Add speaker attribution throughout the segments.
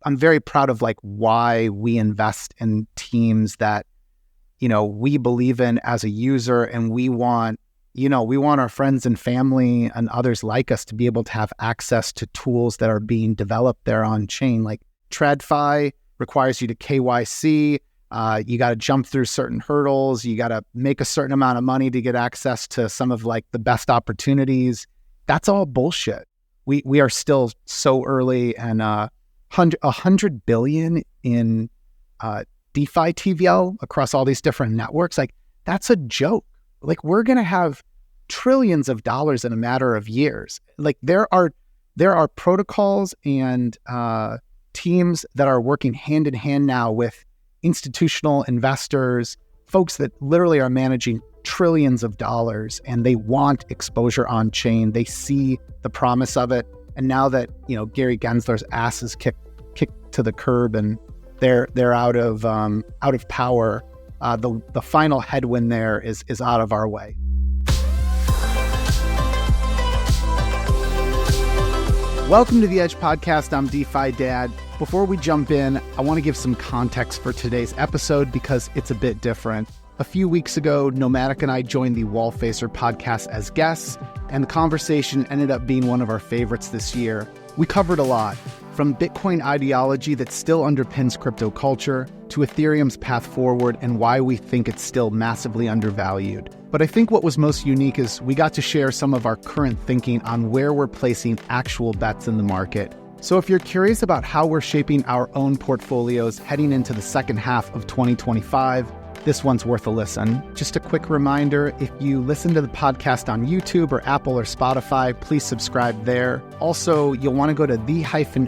Speaker 1: I'm very proud of like why we invest in teams that, we believe in as a user, and we want our friends and family and others like us to be able to have access to tools that are being developed there on chain. Like TradFi requires you to KYC. You got to jump through certain hurdles. You got to make a certain amount of money to get access to some of like the best opportunities. That's all bullshit. We are still so early, and $100 billion in DeFi TVL across all these different networks. Like, that's a joke. Like, we're going to have trillions of dollars in a matter of years. Like, there are protocols and teams that are working hand in hand now with institutional investors, folks that literally are managing trillions of dollars, and they want exposure on chain. They see the promise of it. And now that, Gary Gensler's ass is kicked to the curb and they're out of power, the final headwind there is out of our way. Welcome to the Edge Podcast. I'm DeFi Dad. Before we jump in, I want to give some context for today's episode because it's a bit different. A few weeks ago, Nomadic and I joined the Wallfacer Podcast as guests, and the conversation ended up being one of our favorites this year. We covered a lot, from Bitcoin ideology that still underpins crypto culture, to Ethereum's path forward and why we think it's still massively undervalued. But I think what was most unique is we got to share some of our current thinking on where we're placing actual bets in the market. So if you're curious about how we're shaping our own portfolios heading into the second half of 2025, this one's worth a listen. Just a quick reminder, if you listen to the podcast on YouTube or Apple or Spotify, please subscribe there. Also, you'll want to go to the-edge.xyz.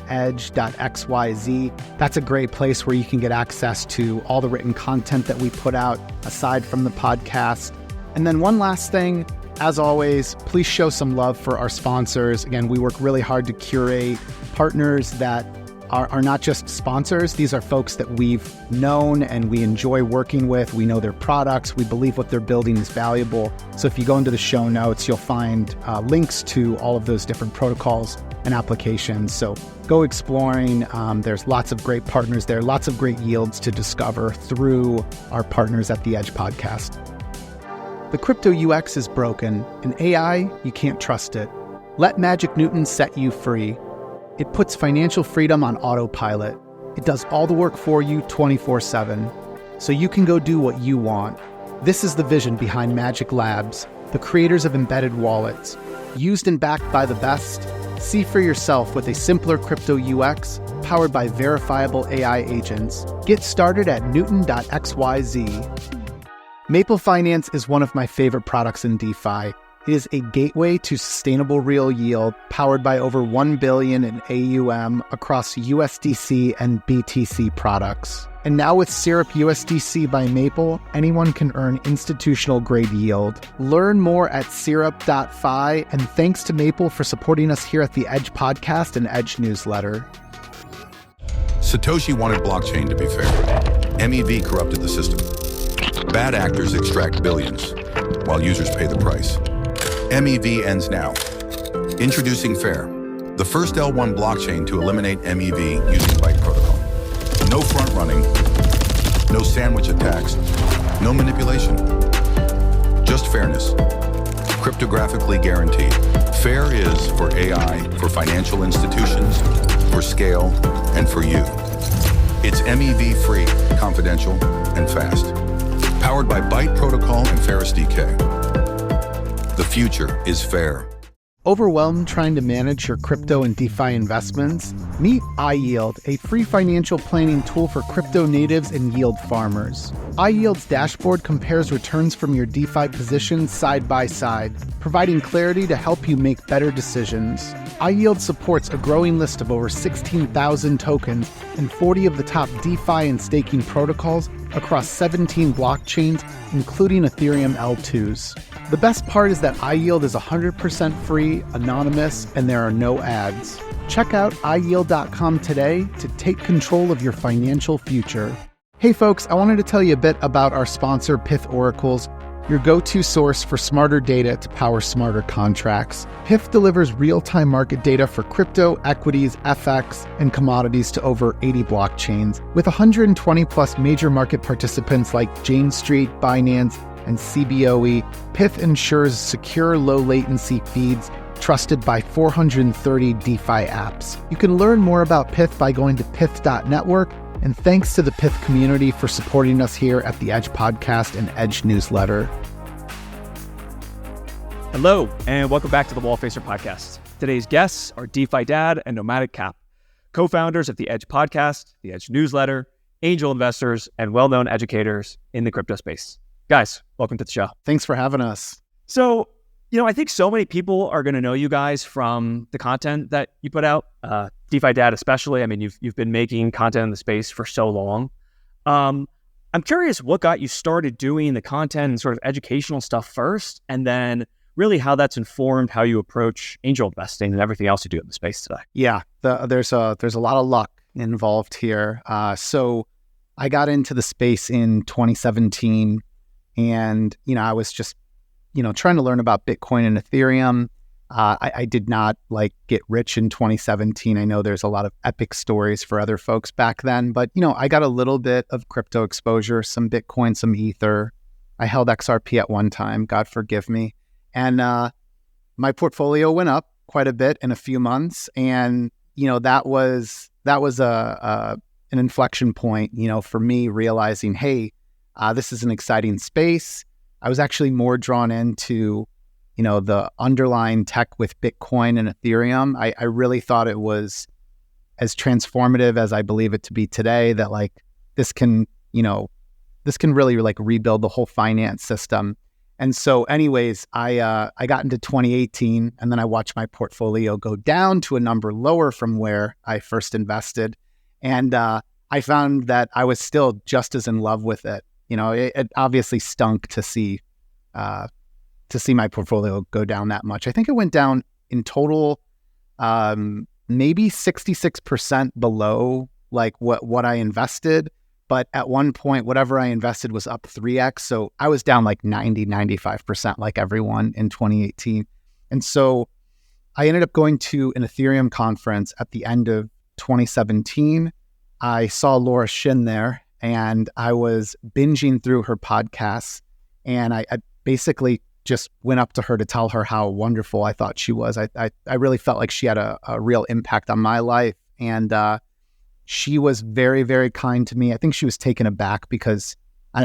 Speaker 1: That's a great place where you can get access to all the written content that we put out aside from the podcast. And then one last thing, as always, please show some love for our sponsors. Again, we work really hard to curate partners that are not just sponsors. These are folks that we've known and we enjoy working with. We know their products. We believe what they're building is valuable. So if you go into the show notes, you'll find links to all of those different protocols and applications. So go exploring. There's lots of great partners there, lots of great yields to discover through our partners at the Edge Podcast. The crypto UX is broken. In AI, you can't trust it. Let Magic Newton set you free. It puts financial freedom on autopilot. It does all the work for you 24/7, so you can go do what you want. This is the vision behind Magic Labs, the creators of embedded wallets. Used and backed by the best, see for yourself with a simpler crypto UX powered by verifiable AI agents. Get started at newton.xyz. Maple Finance is one of my favorite products in DeFi. It is a gateway to sustainable real yield powered by over $1 billion in AUM across USDC and BTC products. And now with Syrup USDC by Maple, anyone can earn institutional grade yield. Learn more at syrup.fi, and thanks to Maple for supporting us here at the Edge Podcast and Edge newsletter.
Speaker 2: Satoshi wanted blockchain to be fair. MEV corrupted the system. Bad actors extract billions, while users pay the price. MEV ends now. Introducing Fair, the first L1 blockchain to eliminate MEV using Byte protocol. No front running, no sandwich attacks, no manipulation. Just fairness. Cryptographically guaranteed. Fair is for AI, for financial institutions, for scale, and for you. It's MEV free, confidential, and fast. Powered by Byte protocol and Ferris DK. The future is fair.
Speaker 1: Overwhelmed trying to manage your crypto and DeFi investments? Meet iYield, a free financial planning tool for crypto natives and yield farmers. iYield's dashboard compares returns from your DeFi positions side by side, providing clarity to help you make better decisions. iYield supports a growing list of over 16,000 tokens and 40 of the top DeFi and staking protocols across 17 blockchains, including Ethereum L2s. The best part is that iYield is 100% free, anonymous, and there are no ads. Check out iYield.com today to take control of your financial future. Hey folks, I wanted to tell you a bit about our sponsor, Pyth Oracles. your go-to source for smarter data to power smarter contracts. PIF delivers real-time market data for crypto, equities, FX, and commodities to over 80 blockchains. With 120 plus major market participants like Jane Street, Binance, and CBOE, PIF ensures secure, low-latency feeds trusted by 430 DeFi apps. You can learn more about PIF by going to pif.network, and thanks to the PIF community for supporting us here at the Edge Podcast and Edge newsletter.
Speaker 3: Hello, and welcome back to the Wallfacer Podcast. Today's guests are DeFi Dad and Nomadic Cap, co-founders of the Edge Podcast, the Edge newsletter, angel investors, and well-known educators in the crypto space. Guys, welcome to the show.
Speaker 1: Thanks for having us.
Speaker 3: So, I think so many people are going to know you guys from the content that you put out, DeFi Dad especially. I mean, you've been making content in the space for so long. I'm curious what got you started doing the content and sort of educational stuff first, and then really how that's informed how you approach angel investing and everything else you do in the space today.
Speaker 1: Yeah, there's a lot of luck involved here. So I got into the space in 2017, and I was just trying to learn about Bitcoin and Ethereum. I did not get rich in 2017. I know there's a lot of epic stories for other folks back then, but I got a little bit of crypto exposure, some Bitcoin, some Ether. I held XRP at one time, God forgive me. And my portfolio went up quite a bit in a few months. And, that was an inflection point, for me realizing, hey, this is an exciting space. I was actually more drawn into, the underlying tech with Bitcoin and Ethereum. I really thought it was as transformative as I believe it to be today, that this can really rebuild the whole finance system. And so anyways, I got into 2018, and then I watched my portfolio go down to a number lower from where I first invested. And I found that I was still just as in love with it. It obviously stunk to see my portfolio go down that much. I think it went down in total, maybe 66% below what I invested. But at one point, whatever I invested was up 3x. So I was down 95% like everyone in 2018. And so I ended up going to an Ethereum conference at the end of 2017. I saw Laura Shin there, and I was binging through her podcasts, and I basically just went up to her to tell her how wonderful I thought she was. I really felt like she had a real impact on my life, and she was very, very kind to me. I think she was taken aback because,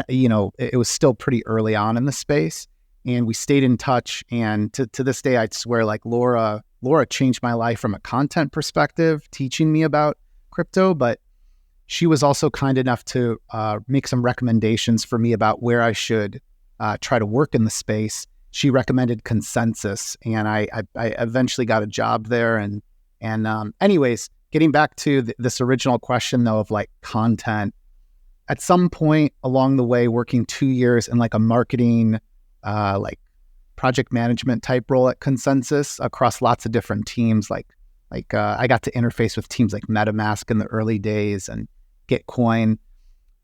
Speaker 1: it was still pretty early on in the space, and we stayed in touch. And to this day, I'd swear Laura changed my life from a content perspective, teaching me about crypto, but she was also kind enough to make some recommendations for me about where I should try to work in the space. She recommended Consensus, and I eventually got a job there. And anyways, getting back to this original question though of content, at some point along the way, working 2 years in a marketing, project management type role at Consensus across lots of different teams, I got to interface with teams like MetaMask in the early days and Gitcoin.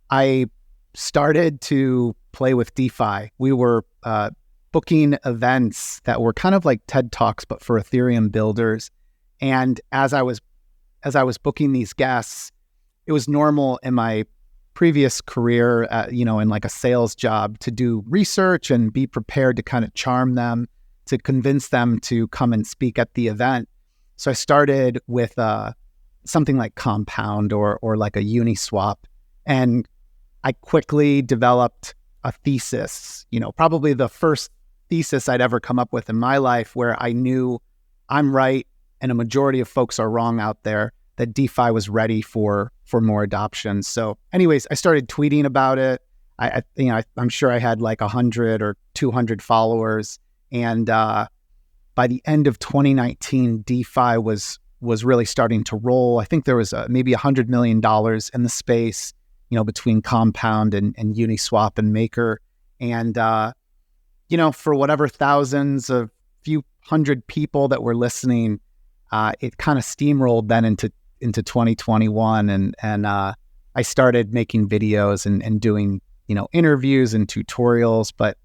Speaker 1: I started to play with DeFi. We were booking events that were kind of like TED Talks, but for Ethereum builders. And as I was booking these guests, it was normal in my previous career, in a sales job, to do research and be prepared to kind of charm them, to convince them to come and speak at the event. So I started with something like Compound or like a Uniswap, and I quickly developed a thesis, probably the first thesis I'd ever come up with in my life, where I knew I'm right and a majority of folks are wrong out there, that DeFi was ready for more adoption. So anyways, I started tweeting about it. I'm sure I had 100 or 200 followers. And by the end of 2019, DeFi was really starting to roll. I think there was maybe $100 million in the space, between Compound and Uniswap and Maker. And, for whatever thousands of few hundred people that were listening, it kind of steamrolled then into 2021. And I started making videos and doing, interviews and tutorials. But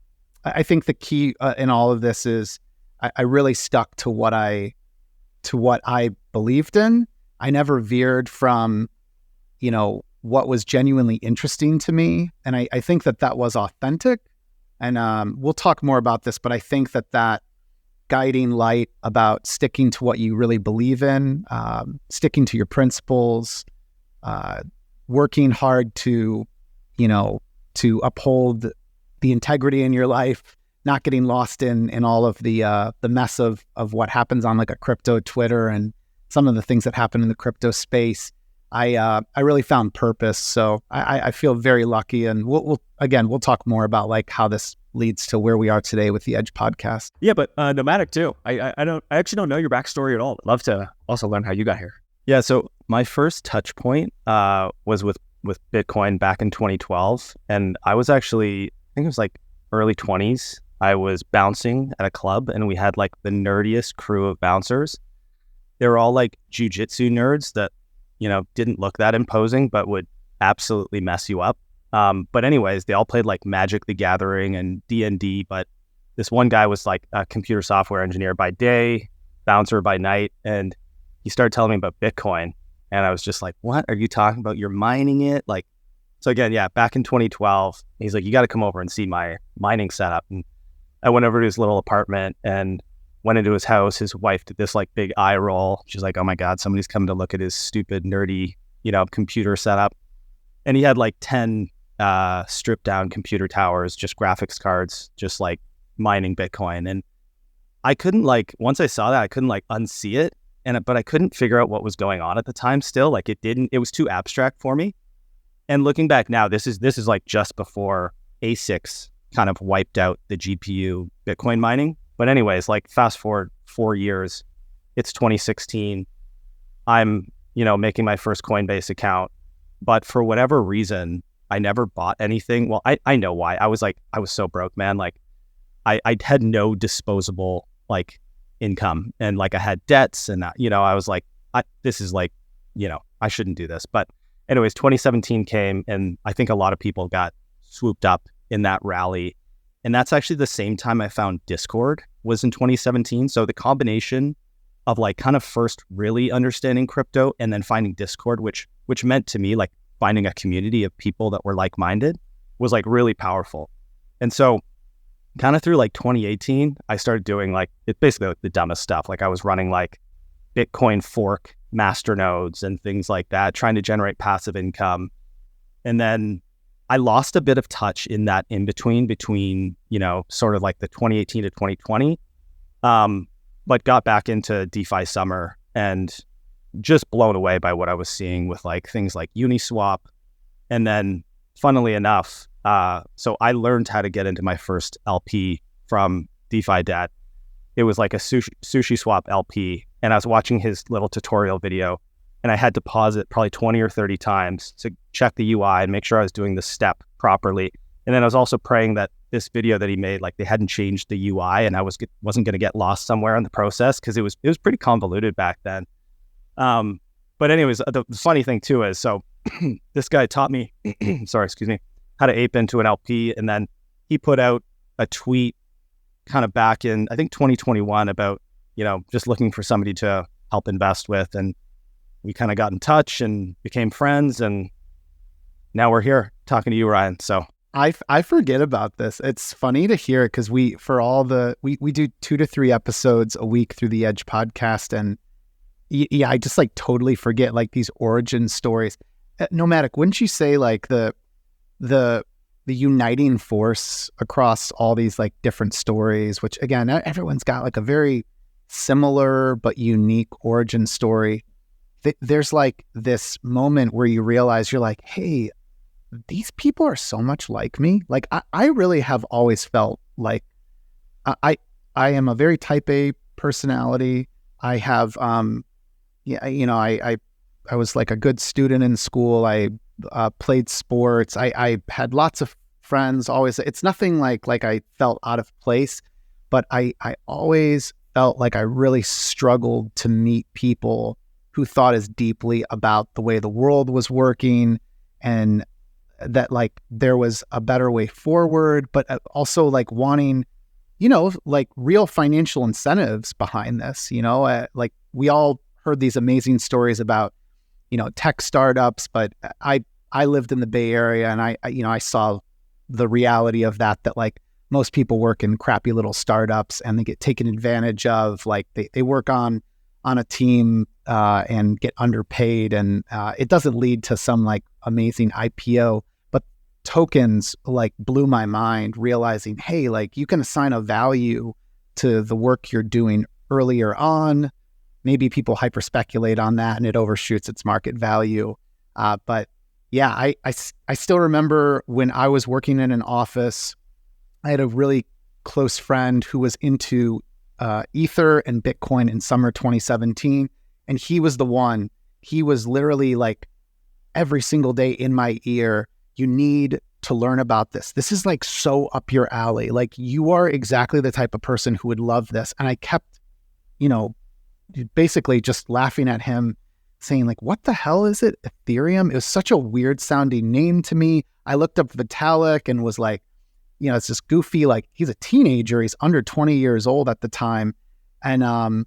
Speaker 1: I think the key in all of this is I really stuck to what I believed in. I never veered from, what was genuinely interesting to me. And I think that was authentic. And we'll talk more about this, but I think that guiding light about sticking to what you really believe in, sticking to your principles, working hard to uphold the integrity in your life, not getting lost in all of the mess of what happens on like a crypto Twitter and some of the things that happen in the crypto space. I really found purpose. So I feel very lucky. And we'll talk more about like how this leads to where we are today with the Edge podcast.
Speaker 3: Yeah, but nomadic too. I actually don't know your backstory at all. I'd love to also learn how you got here.
Speaker 4: Yeah, so my first touch point was with Bitcoin back in 2012. And I was actually, I think it was like early 20s. I was bouncing at a club and we had like the nerdiest crew of bouncers. They were all like jujitsu nerds that, didn't look that imposing, but would absolutely mess you up. But anyways, they all played like Magic the Gathering and D&D, but this one guy was like a computer software engineer by day, bouncer by night. And he started telling me about Bitcoin. And I was just like, what are you talking about? You're mining it? Like, so again, yeah, back in 2012, he's like, you got to come over and see my mining setup. And I went over to his little apartment and went into his house. His wife did this like big eye roll. She's like, oh my God, somebody's coming to look at his stupid, nerdy, computer setup. And he had like 10 stripped down computer towers, just graphics cards, just like mining Bitcoin. And I couldn't once I saw that, I couldn't unsee it. But I couldn't figure out what was going on at the time still. It was too abstract for me. And looking back now, this is like just before ASICs kind of wiped out the GPU Bitcoin mining. But anyways, fast forward 4 years, it's 2016. I'm, making my first Coinbase account, but for whatever reason, I never bought anything. Well, I know why. I was so broke, man. I had no disposable income, and I had debts, and I was like, this is I shouldn't do this. But anyways, 2017 came, and I think a lot of people got swooped up in that rally. And that's actually the same time I found Discord was in 2017. So the combination of kind of first really understanding crypto and then finding Discord, which meant to me finding a community of people that were like-minded, was really powerful. And so kind of through 2018, I started doing it's basically the dumbest stuff. I was running Bitcoin fork masternodes and things like that, trying to generate passive income. And then I lost a bit of touch in that in between, sort of the 2018 to 2020, but got back into DeFi summer and just blown away by what I was seeing with things like Uniswap. And then funnily enough, so I learned how to get into my first LP from DeFi Dad. It was like a sushi swap LP. And I was watching his little tutorial video, and I had to pause it probably 20 or 30 times to check the UI and make sure I was doing the step properly. And then I was also praying that this video that he made, they hadn't changed the UI and I wasn't going to get lost somewhere in the process, because it was pretty convoluted back then. But anyways, the funny thing too is, so this guy taught me, how to ape into an LP. And then he put out a tweet kind of back in, I think 2021, about, just looking for somebody to help invest with. And we kind of got in touch and became friends. And now we're here talking to you, Ryan. So
Speaker 1: I forget about this. It's funny to hear, because we do 2 to 3 episodes a week through the Edge podcast. And yeah, I just totally forget these origin stories. Nomadic, wouldn't you say the uniting force across all these different stories, which again, everyone's got a very similar but unique origin story. There's this moment where you realize you're hey, these people are so much like me. I really have always felt I am a very type A personality. I have, I was a good student in school. I played sports. I had lots of friends always. It's nothing like I felt out of place, but I always felt I really struggled to meet people who thought as deeply about the way the world was working. And that like there was a better way forward, but also like wanting, like real financial incentives behind this, like we all heard these amazing stories about, tech startups, but I lived in the Bay Area and I saw the reality of that like most people work in crappy little startups and they get taken advantage of, like they work on a team and get underpaid, and it doesn't lead to some like amazing IPO. But tokens like blew my mind, realizing, hey, like you can assign a value to the work you're doing earlier on. Maybe people hyper speculate on that and it overshoots its market value. But yeah, I still remember when I was working in an office, I had a really close friend who was into Ether and Bitcoin in summer 2017. And he was literally like every single day in my ear, you need to learn about this. This is like so up your alley. Like you are exactly the type of person who would love this. And I kept, basically just laughing at him, saying like, what the hell is it? Ethereum? It was such a weird sounding name to me. I looked up Vitalik and was like, it's this goofy, like he's a teenager. He's under 20 years old at the time. And,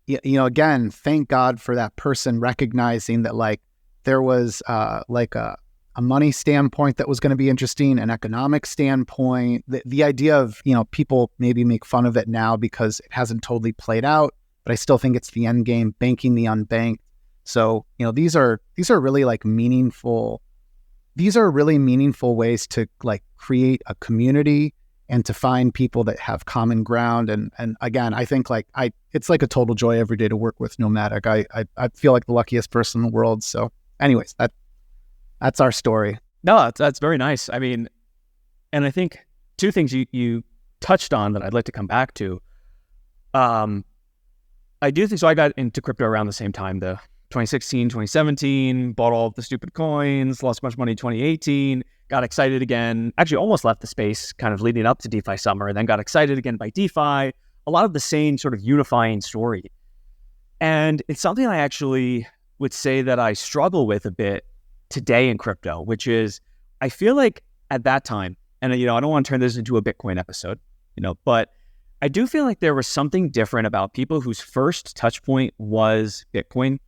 Speaker 1: again, thank God for that person recognizing that like there was like a money standpoint that was going to be interesting, an economic standpoint. The idea of, people maybe make fun of it now because it hasn't totally played out, but I still think it's the end game, banking the unbanked. So, these are really like meaningful. These are really meaningful ways to like create a community and to find people that have common ground. And again, I think like it's like a total joy every day to work with Nomadic. I feel like the luckiest person in the world. So anyways, that's our story.
Speaker 3: No, that's very nice. I mean, and I think two things you touched on that I'd like to come back to. I do think so. I got into crypto around the same time, the 2016, 2017, bought all of the stupid coins, lost a bunch of money in 2018, got excited again, actually almost left the space kind of leading up to DeFi summer, and then got excited again by DeFi. A lot of the same sort of unifying story. And it's something I actually would say that I struggle with a bit today in crypto, which is I feel like at that time, and I don't want to turn this into a Bitcoin episode, but I do feel like there was something different about people whose first touch point was Bitcoin,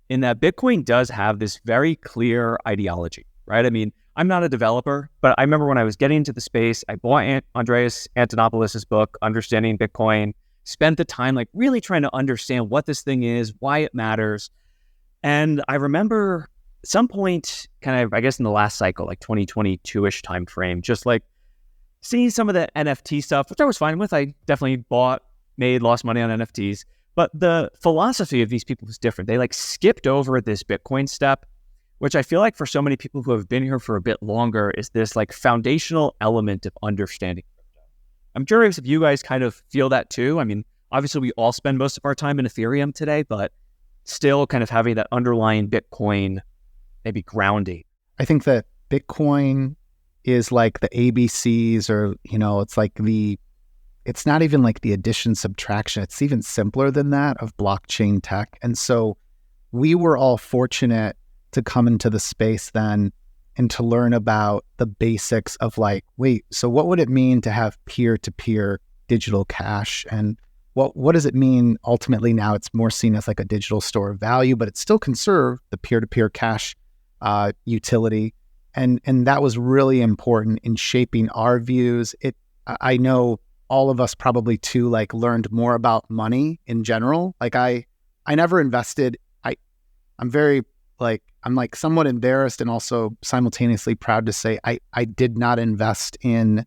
Speaker 3: in that Bitcoin does have this very clear ideology, right? I mean, I'm not a developer, but I remember when I was getting into the space, I bought Andreas Antonopoulos' book, Understanding Bitcoin, spent the time like really trying to understand what this thing is, why it matters. And I remember at some point, kind of, I guess in the last cycle, like 2022-ish time frame, just like seeing some of the NFT stuff, which I was fine with. I definitely bought, made, lost money on NFTs. But the philosophy of these people was different. They like skipped over this Bitcoin step, which I feel like for so many people who have been here for a bit longer is this like foundational element of understanding crypto. I'm curious if you guys kind of feel that too. I mean, obviously we all spend most of our time in Ethereum today, but still kind of having that underlying Bitcoin maybe grounding.
Speaker 1: I think that Bitcoin is like the ABCs, or, it's like it's not even like the addition, subtraction. It's even simpler than that of blockchain tech. And so we were all fortunate to come into the space then and to learn about the basics of like, wait, so what would it mean to have peer-to-peer digital cash? And what does it mean ultimately now? It's more seen as like a digital store of value, but it still conserved the peer-to-peer cash utility. And that was really important in shaping our views. I know all of us probably too, like learned more about money in general. Like I never invested. I'm very like, I'm like somewhat embarrassed and also simultaneously proud to say I did not invest in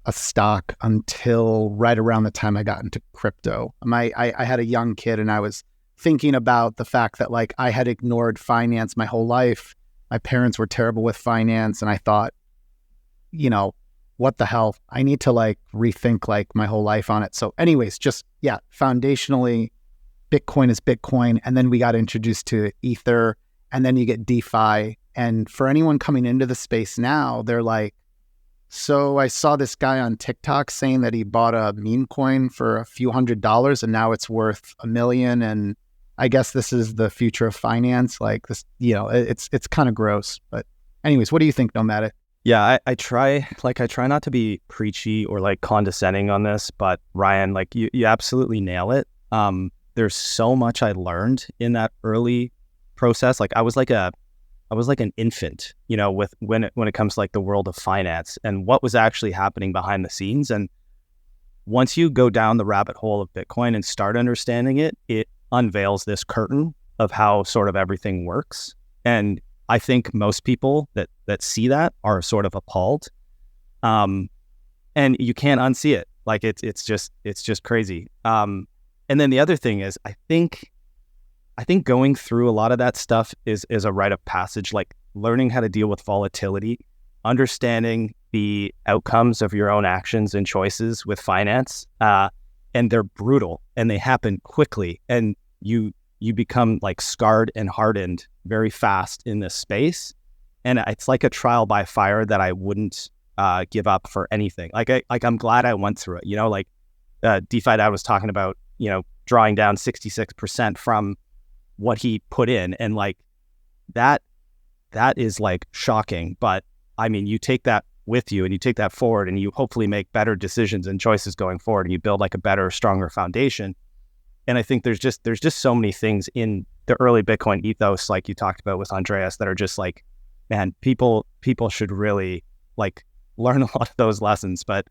Speaker 1: a stock until right around the time I got into crypto. I had a young kid and I was thinking about the fact that like I had ignored finance my whole life. My parents were terrible with finance, and I thought, what the hell? I need to like rethink like my whole life on it. So anyways, just, yeah, foundationally, Bitcoin is Bitcoin. And then we got introduced to Ether, and then you get DeFi. And for anyone coming into the space now, they're like, so I saw this guy on TikTok saying that he bought a meme coin for a few $100s and now it's worth $1 million. And I guess this is the future of finance. Like this, it's kind of gross, but Anyways, what do you think, Nomadic?
Speaker 4: Yeah, I try not to be preachy or like condescending on this, but Ryan, like you absolutely nail it. There's so much I learned in that early process. Like I was like an infant, with when it comes to like the world of finance and what was actually happening behind the scenes. And once you go down the rabbit hole of Bitcoin and start understanding it, it unveils this curtain of how sort of everything works. And I think most people that see that are sort of appalled, and you can't unsee it. Like it's just crazy. And then the other thing is, I think going through a lot of that stuff is a rite of passage. Like learning how to deal with volatility, understanding the outcomes of your own actions and choices with finance, and they're brutal and they happen quickly, and you become like scarred and hardened very fast in this space. And it's like a trial by fire that I wouldn't give up for anything. I'm glad I went through it, like DeFi Dad was talking about, drawing down 66% from what he put in. And like that is like shocking. But I mean, you take that with you and you take that forward and you hopefully make better decisions and choices going forward, and you build like a better, stronger foundation. And I think there's just so many things in the early Bitcoin ethos, like you talked about with Andreas, that are just like, man, people should really like learn a lot of those lessons. But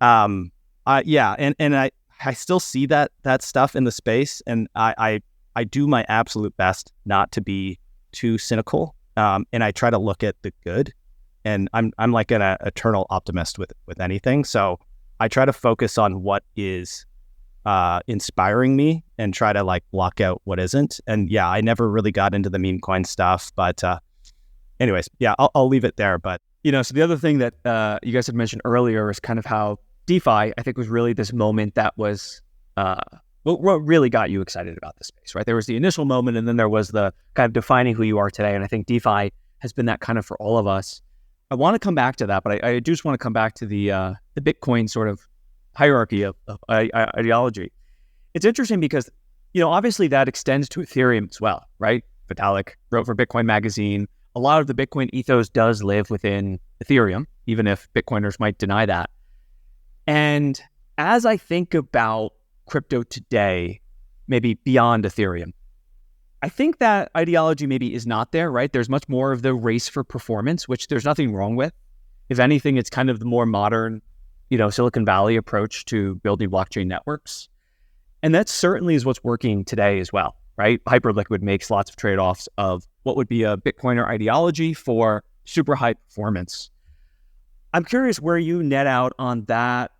Speaker 4: yeah, and I still see that stuff in the space, and I do my absolute best not to be too cynical, and I try to look at the good. And I'm like an eternal optimist with anything, so I try to focus on what is inspiring me and try to like block out what isn't. And yeah, I never really got into the meme coin stuff, but anyways, yeah, I'll leave it there. But
Speaker 3: so the other thing that you guys had mentioned earlier is kind of how DeFi, I think, was really this moment that was what really got you excited about the space, right? There was the initial moment, and then there was the kind of defining who you are today. And I think DeFi has been that kind of for all of us. I want to come back to that, but I do just want to come back to the Bitcoin sort of hierarchy of ideology. It's interesting because, obviously that extends to Ethereum as well, right? Vitalik wrote for Bitcoin Magazine. A lot of the Bitcoin ethos does live within Ethereum, even if Bitcoiners might deny that. And as I think about crypto today, maybe beyond Ethereum, I think that ideology maybe is not there, right? There's much more of the race for performance, which there's nothing wrong with. If anything, it's kind of the more modern, Silicon Valley approach to building blockchain networks. And that certainly is what's working today as well, right? Hyperliquid makes lots of trade-offs of what would be a Bitcoiner ideology for super high performance. I'm curious where you net out on that,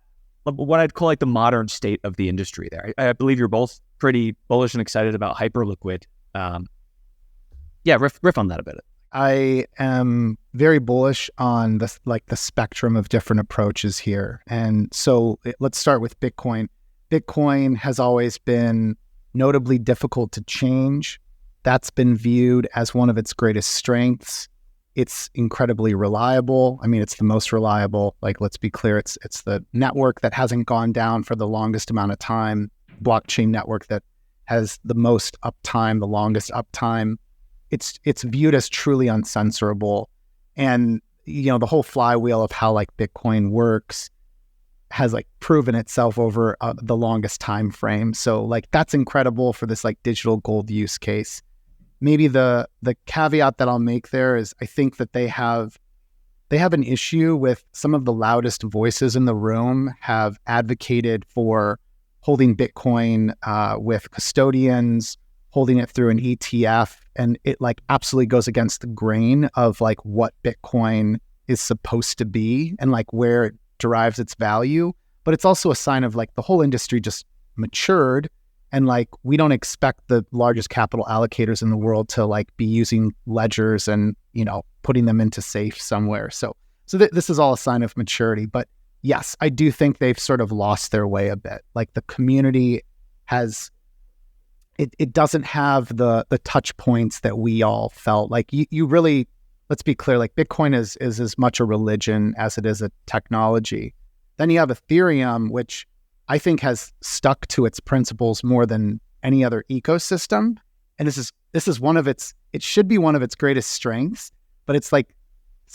Speaker 3: what I'd call like the modern state of the industry there. I believe you're both pretty bullish and excited about Hyperliquid. Yeah, riff on that a bit.
Speaker 1: I am very bullish on the spectrum of different approaches here. And so let's start with Bitcoin. Bitcoin has always been notably difficult to change. That's been viewed as one of its greatest strengths. It's incredibly reliable. I mean, it's the most reliable. Like, let's be clear, it's the network that hasn't gone down for the longest amount of time, blockchain network that has the most uptime, the longest uptime. It's viewed as truly uncensorable. And, the whole flywheel of how like Bitcoin works has like proven itself over the longest time frame. So like that's incredible for this like digital gold use case. Maybe the caveat that I'll make there is I think that they have an issue with some of the loudest voices in the room have advocated for holding Bitcoin with custodians, holding it through an ETF, and it like absolutely goes against the grain of like what Bitcoin is supposed to be and like where it derives its value. But it's also a sign of like the whole industry just matured, and like we don't expect the largest capital allocators in the world to like be using ledgers and putting them into safe somewhere. So this is all a sign of maturity. But yes, I do think they've sort of lost their way a bit. Like the community has. It doesn't have the touch points that we all felt. Like you really, let's be clear, like Bitcoin is as much a religion as it is a technology. Then you have Ethereum, which I think has stuck to its principles more than any other ecosystem. And this is it should be one of its greatest strengths, but it's like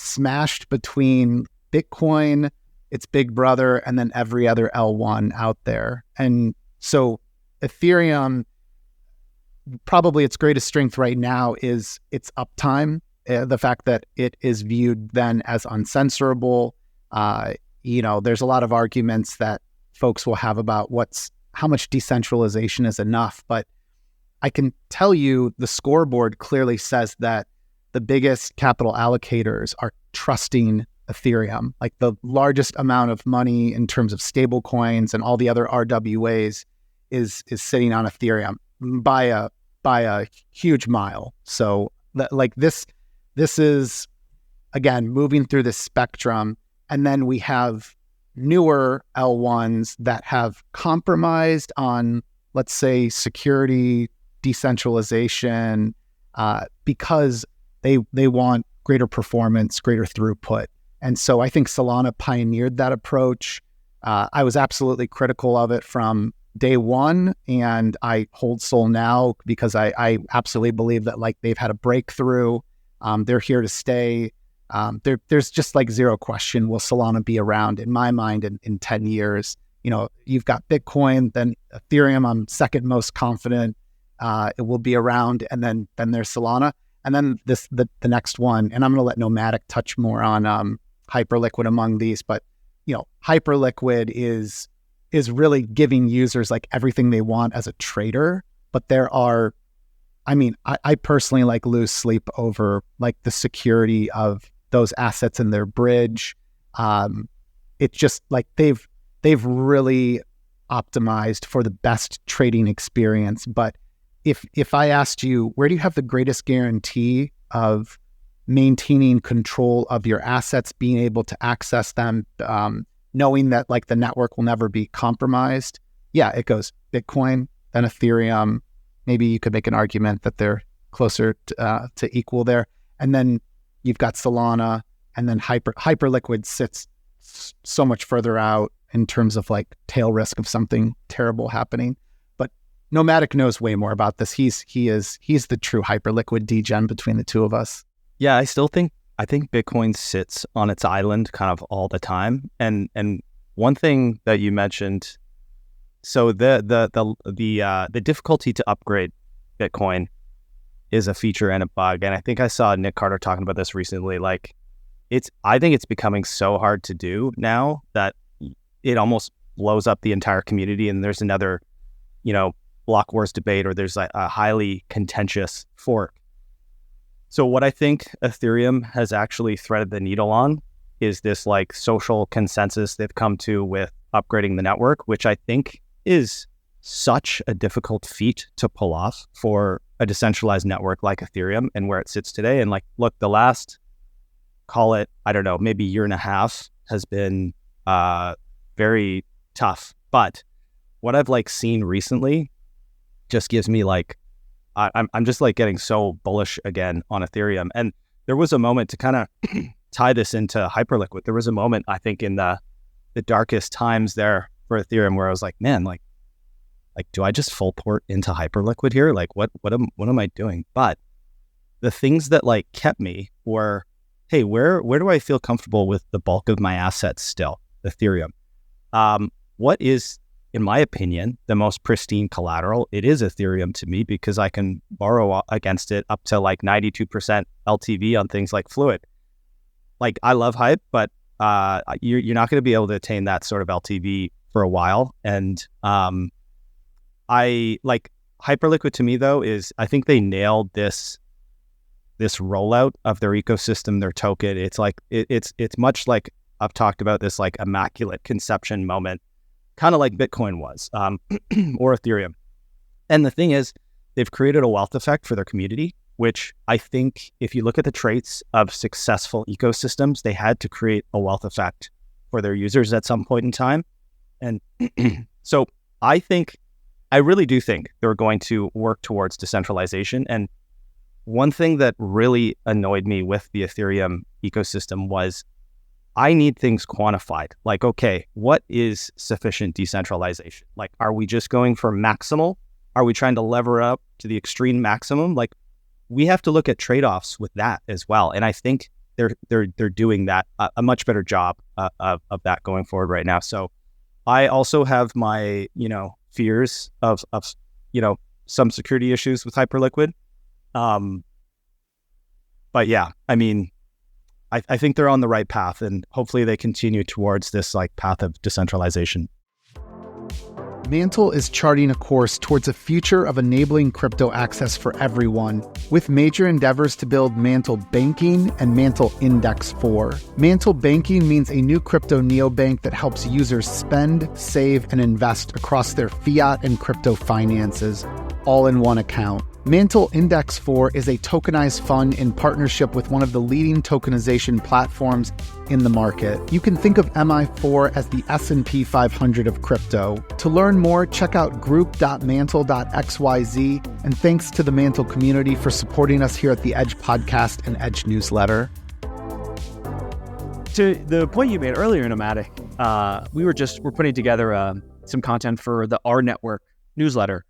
Speaker 1: smashed between Bitcoin, its big brother, and then every other L1 out there. And so Ethereum, probably its greatest strength right now is its uptime. The fact that it is viewed then as uncensorable. There's a lot of arguments that folks will have about how much decentralization is enough, but I can tell you the scoreboard clearly says that the biggest capital allocators are trusting Ethereum. Like the largest amount of money in terms of stable coins and all the other RWAs is sitting on Ethereum by a huge mile. So this is, again, moving through this spectrum. And then we have newer L1s that have compromised on, let's say, security, decentralization, because they want greater performance, greater throughput. And so I think Solana pioneered that approach. I was absolutely critical of it from day one, and I hold Sol now because I absolutely believe that they've had a breakthrough. They're here to stay. There's just zero question, will Solana be around in my mind in 10 years? You've got Bitcoin, then Ethereum, I'm second most confident it will be around, and then there's Solana, and then the next one, and I'm going to let Nomadic touch more on Hyperliquid among these, but Hyperliquid is really giving users everything they want as a trader, but there are, I personally lose sleep over the security of those assets in their bridge. It's just they've really optimized for the best trading experience. But if I asked you, where do you have the greatest guarantee of maintaining control of your assets, being able to access them, knowing that the network will never be compromised? Yeah, it goes Bitcoin, then Ethereum. Maybe you could make an argument that they're closer to equal there. And then you've got Solana, and then Hyperliquid sits so much further out in terms of tail risk of something terrible happening. But Nomadic knows way more about this. He's the true Hyperliquid degen between the two of us.
Speaker 4: Yeah, I think Bitcoin sits on its island kind of all the time. And one thing that you mentioned, so the difficulty to upgrade Bitcoin is a feature and a bug. And I think I saw Nick Carter talking about this recently. I think it's becoming so hard to do now that it almost blows up the entire community. And there's another, block wars debate, or there's a highly contentious fork. So what I think Ethereum has actually threaded the needle on is this social consensus they've come to with upgrading the network, which I think is such a difficult feat to pull off for a decentralized network like Ethereum and where it sits today. And look, the last, call it, I don't know, maybe year and a half has been very tough. But what I've seen recently just gives me I'm just getting so bullish again on Ethereum. And there was a moment to kind of tie this into Hyperliquid. There was a moment, I think, in the darkest times there for Ethereum where I was man, do I just full port into Hyperliquid here? What am I doing? But the things that kept me were, hey, where do I feel comfortable with the bulk of my assets still? Ethereum. What is, in my opinion, the most pristine collateral? It is Ethereum to me, because I can borrow against it up to 92% LTV on things like Fluid. I love Hype, but you're not going to be able to attain that sort of LTV for a while. And I Hyperliquid to me though is, I think they nailed this rollout of their ecosystem, their token. It's it's much like I've talked about this immaculate conception moment, kind of like Bitcoin was, or Ethereum. And the thing is, they've created a wealth effect for their community, which I think if you look at the traits of successful ecosystems, they had to create a wealth effect for their users at some point in time. And so I really do think they're going to work towards decentralization. And one thing that really annoyed me with the Ethereum ecosystem was I need things quantified. Okay, what is sufficient decentralization? Are we just going for maximal? Are we trying to lever up to the extreme maximum? We have to look at trade-offs with that as well. And I think they're doing that a much better job of that going forward right now. So I also have my fears of some security issues with Hyperliquid. But yeah, I mean, I think they're on the right path, and hopefully they continue towards this like path of decentralization.
Speaker 1: Mantle is charting a course towards a future of enabling crypto access for everyone, with major endeavors to build Mantle Banking and Mantle Index 4. Mantle Banking means a new crypto neobank that helps users spend, save, and invest across their fiat and crypto finances, all in one account. Mantle Index 4 is a tokenized fund in partnership with one of the leading tokenization platforms in the market. You can think of MI4 as the S&P 500 of crypto. To learn more, check out group.mantle.xyz, and thanks to the Mantle community for supporting us here at the Edge Podcast and Edge newsletter.
Speaker 3: To the point you made earlier, Nomadic, we're putting together some content for the R Network newsletter.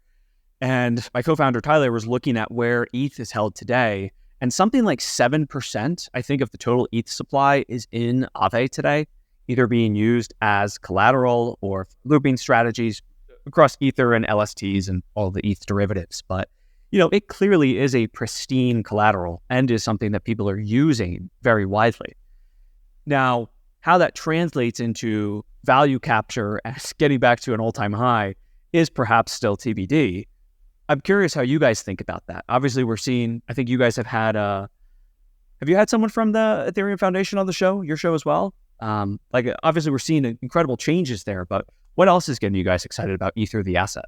Speaker 3: And my co-founder, Tyler, was looking at where ETH is held today. And something like 7%, I think, of the total ETH supply is in Aave today, either being used as collateral or looping strategies across Ether and LSTs and all the ETH derivatives. But, it clearly is a pristine collateral and is something that people are using very widely. Now, how that translates into value capture as getting back to an all-time high is perhaps still TBD. I'm curious how you guys think about that. Obviously, we're seeing, I think you guys have you had someone from the Ethereum Foundation on the show, your show as well? Obviously, we're seeing incredible changes there, but what else is getting you guys excited about Ether, the asset?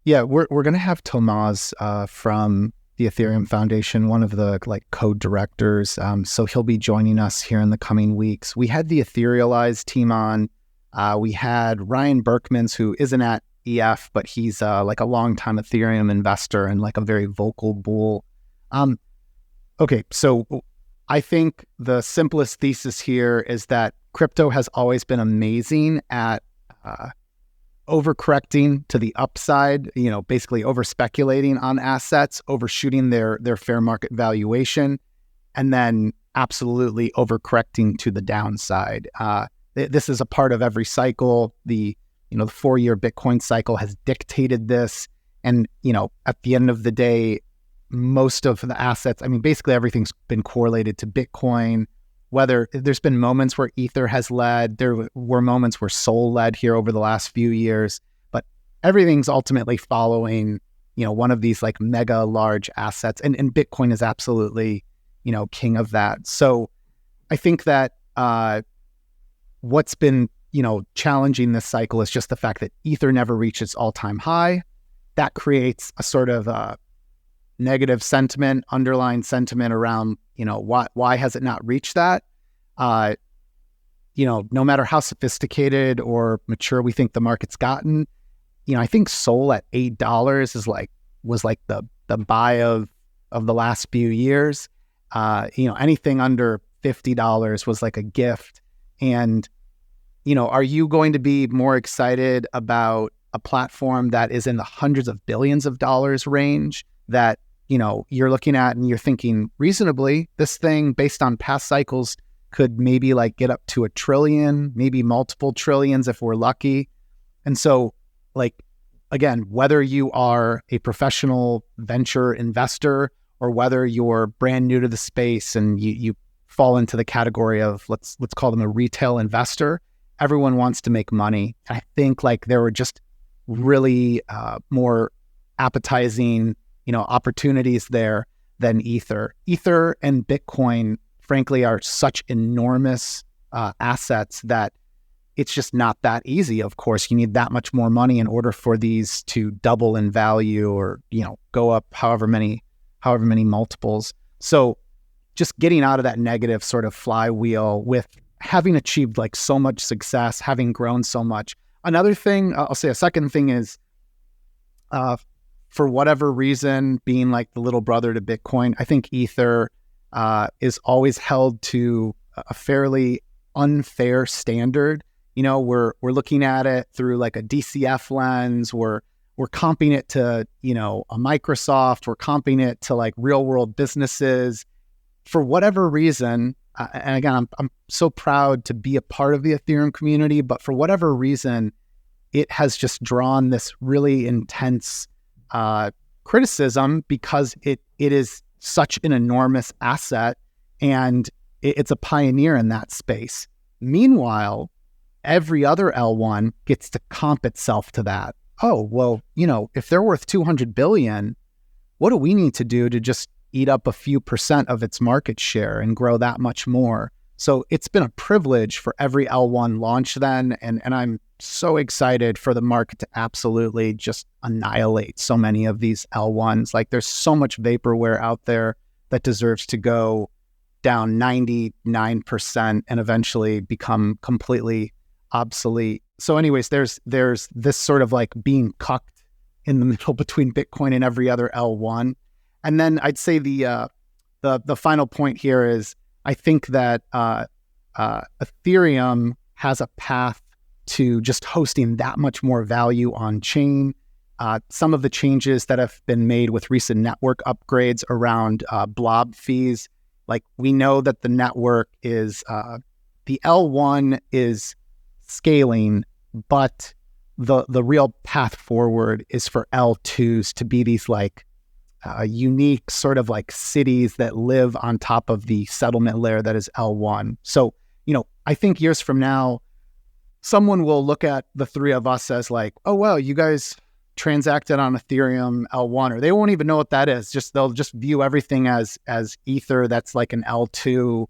Speaker 1: Yeah, we're going to have Tomas from the Ethereum Foundation, one of the co-directors. So he'll be joining us here in the coming weeks. We had the Etherealize team on. We had Ryan Berkmans, who isn't at EF, but he's a longtime Ethereum investor and a very vocal bull. Okay, so I think the simplest thesis here is that crypto has always been amazing at overcorrecting to the upside, basically over speculating on assets, overshooting their fair market valuation, and then absolutely overcorrecting to the downside. This is a part of every cycle. The 4-year Bitcoin cycle has dictated this. And, at the end of the day, most of the assets, basically everything's been correlated to Bitcoin. Whether there's been moments where Ether has led, there were moments where Sol led here over the last few years, but everything's ultimately following, one of these mega large assets. And Bitcoin is absolutely, king of that. So I think that what's been challenging this cycle is just the fact that Ether never reached its all-time high. That creates a sort of negative sentiment, underlying sentiment around, why has it not reached that? No matter how sophisticated or mature we think the market's gotten, I think Sol at $8 was the buy of the last few years. Anything under $50 was like a gift. And are you going to be more excited about a platform that is in the hundreds of billions of dollars range that, you're looking at and you're thinking reasonably, this thing based on past cycles could maybe get up to $1 trillion, maybe multiple trillions if we're lucky. And so again, whether you are a professional venture investor or whether you're brand new to the space and you fall into the category of let's call them a retail investor, everyone wants to make money. I think there were just really more appetizing, opportunities there than Ether. Ether and Bitcoin, frankly, are such enormous assets that it's just not that easy. Of course, you need that much more money in order for these to double in value or, go up however many multiples. So just getting out of that negative sort of flywheel with having achieved so much success, having grown so much. Another thing, I'll say a second thing is, for whatever reason, being the little brother to Bitcoin, I think Ether is always held to a fairly unfair standard. We're looking at it through a DCF lens. We're comping it to, a Microsoft. We're comping it to real world businesses. For whatever reason, and again, I'm so proud to be a part of the Ethereum community, but for whatever reason, it has just drawn this really intense criticism because it is such an enormous asset and it's a pioneer in that space. Meanwhile, every other L1 gets to comp itself to that. Oh, well, if they're worth 200 billion, what do we need to do to just eat up a few % of its market share and grow that much more? So it's been a privilege for every L1 launch then, and I'm so excited for the market to absolutely just annihilate so many of these L1s. Like there's so much vaporware out there that deserves to go down 99% and eventually become completely obsolete. So anyways, there's this sort of like being cucked in the middle between Bitcoin and every other L1. And then I'd say the final point here is I think that Ethereum has a path to just hosting that much more value on chain. Some of the changes that have been made with recent network upgrades around blob fees, like we know that the network is, the L1 is scaling, but the real path forward is for L2s to be these like unique sort of like cities that live on top of the settlement layer that is L1. So, I think years from now, someone will look at the three of us as like, oh, well, you guys transacted on Ethereum L1, or they won't even know what that is. They'll just view everything as Ether that's like an L2.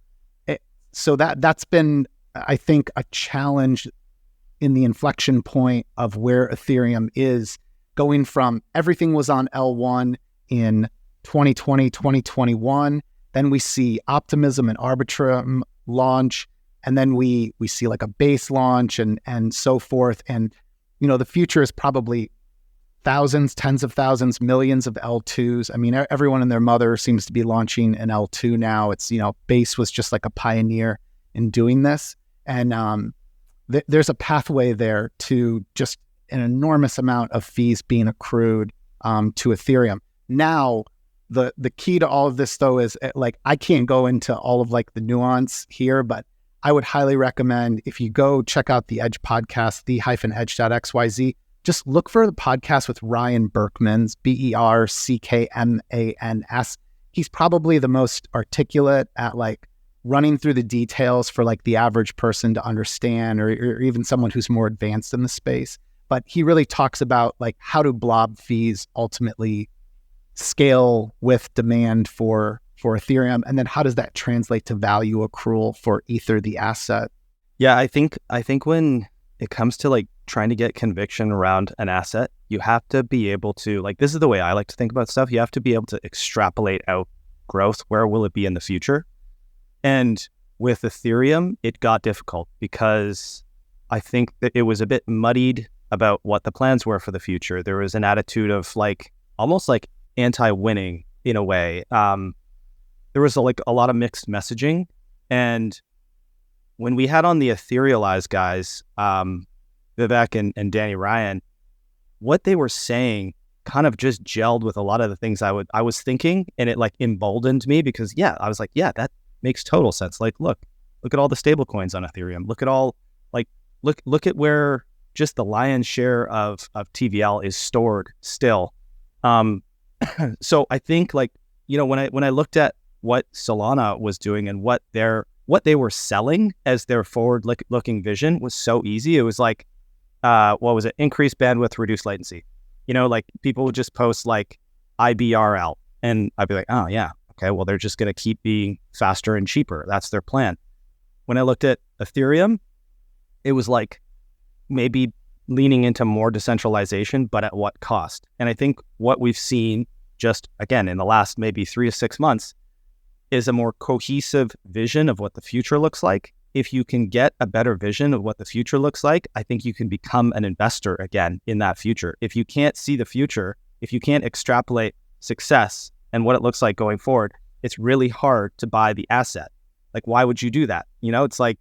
Speaker 1: So that's been, I think, a challenge in the inflection point of where Ethereum is, going from everything was on L1 in 2020, 2021. Then we see Optimism and Arbitrum launch. And then we see like a base launch and so forth. And, the future is probably thousands, tens of thousands, millions of L2s. I mean, everyone and their mother seems to be launching an L2 now. It's, Base was just like a pioneer in doing this. And there's a pathway there to just an enormous amount of fees being accrued to Ethereum. Now, the key to all of this, though, is like, I can't go into all of like the nuance here, but I would highly recommend if you go check out the Edge podcast, the-edge.xyz, just look for the podcast with Ryan Berkmans, Berckmans. He's probably the most articulate at like running through the details for like the average person to understand, or even someone who's more advanced in the space. But he really talks about like how do blob fees ultimately scale with demand for Ethereum, and then how does that translate to value accrual for Ether, the asset?
Speaker 4: Yeah, I think when it comes to like trying to get conviction around an asset, you have to be able to, like, this is the way I like to think about stuff. You have to be able to extrapolate out growth. Where will it be in the future? And with Ethereum, it got difficult because I think that it was a bit muddied about what the plans were for the future. There was an attitude of like almost like anti-winning in a way. There was a lot of mixed messaging. And when we had on the Etherealize guys, Vivek and Danny Ryan, what they were saying kind of just gelled with a lot of the things I was thinking, and it like emboldened me because I was like, yeah, that makes total sense. Like, look at all the stable coins on Ethereum. Look at all, like, look at where just the lion's share of TVL is stored still. So I think like, when I looked at what Solana was doing and what they were selling as their forward looking vision was so easy. It was like, what was it? Increased bandwidth, reduced latency. Like people would just post like IBR out, and I'd be like, oh yeah, okay, well they're just going to keep being faster and cheaper. That's their plan. When I looked at Ethereum, it was like maybe leaning into more decentralization, but at what cost? And I think what we've seen just again in the last maybe 3 to 6 months is a more cohesive vision of what the future looks like. If you can get a better vision of what the future looks like, I think you can become an investor again in that future. If you can't see the future, if you can't extrapolate success and what it looks like going forward, it's really hard to buy the asset. Like, why would you do that? It's like,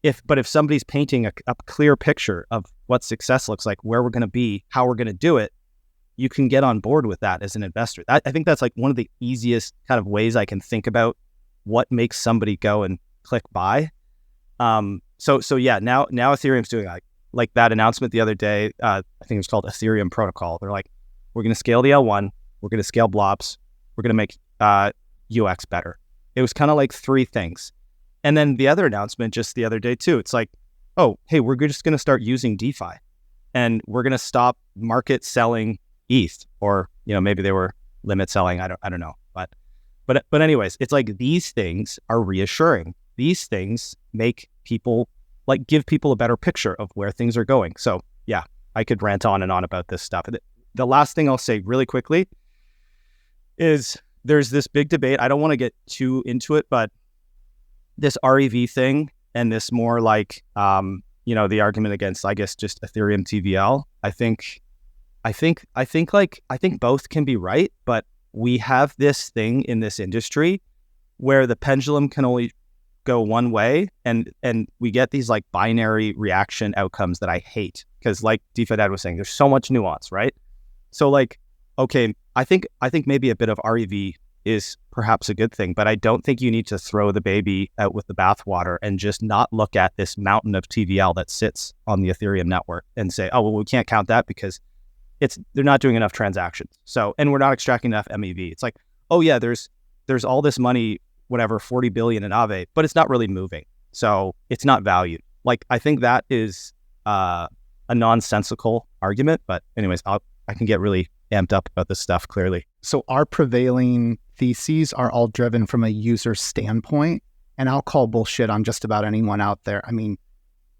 Speaker 4: if somebody's painting a clear picture of what success looks like, where we're going to be, how we're going to do it, you can get on board with that as an investor. I think that's like one of the easiest kind of ways I can think about what makes somebody go and click buy. So yeah, now Ethereum's doing like that announcement the other day. I think it was called Ethereum Protocol. They're like, we're going to scale the L1, we're going to scale blobs, we're going to make UX better. It was kind of like three things. And then the other announcement just the other day too, it's like, oh, hey, we're just going to start using DeFi, and we're going to stop market selling ETH, or maybe they were limit selling. I don't know. But anyways, it's like these things are reassuring. These things make people give people a better picture of where things are going. So yeah, I could rant on and on about this stuff. The last thing I'll say really quickly is there's this big debate. I don't want to get too into it, but this REV thing and this more the argument against, I guess, just Ethereum TVL. I think both can be right, but we have this thing in this industry where the pendulum can only go one way, and we get these like binary reaction outcomes that I hate, because like DeFi Dad was saying, there's so much nuance, right? So like, okay, I think maybe a bit of REV is perhaps a good thing, but I don't think you need to throw the baby out with the bathwater and just not look at this mountain of TVL that sits on the Ethereum network and say, oh, well, we can't count that because they're not doing enough transactions. So, and we're not extracting enough MEV. It's like, oh yeah, there's all this money, whatever, 40 billion in Aave, but it's not really moving. So it's not valued. Like, I think that is a nonsensical argument, but anyways, I can get really amped up about this stuff clearly.
Speaker 1: So our prevailing theses are all driven from a user standpoint, and I'll call bullshit on just about anyone out there. I mean,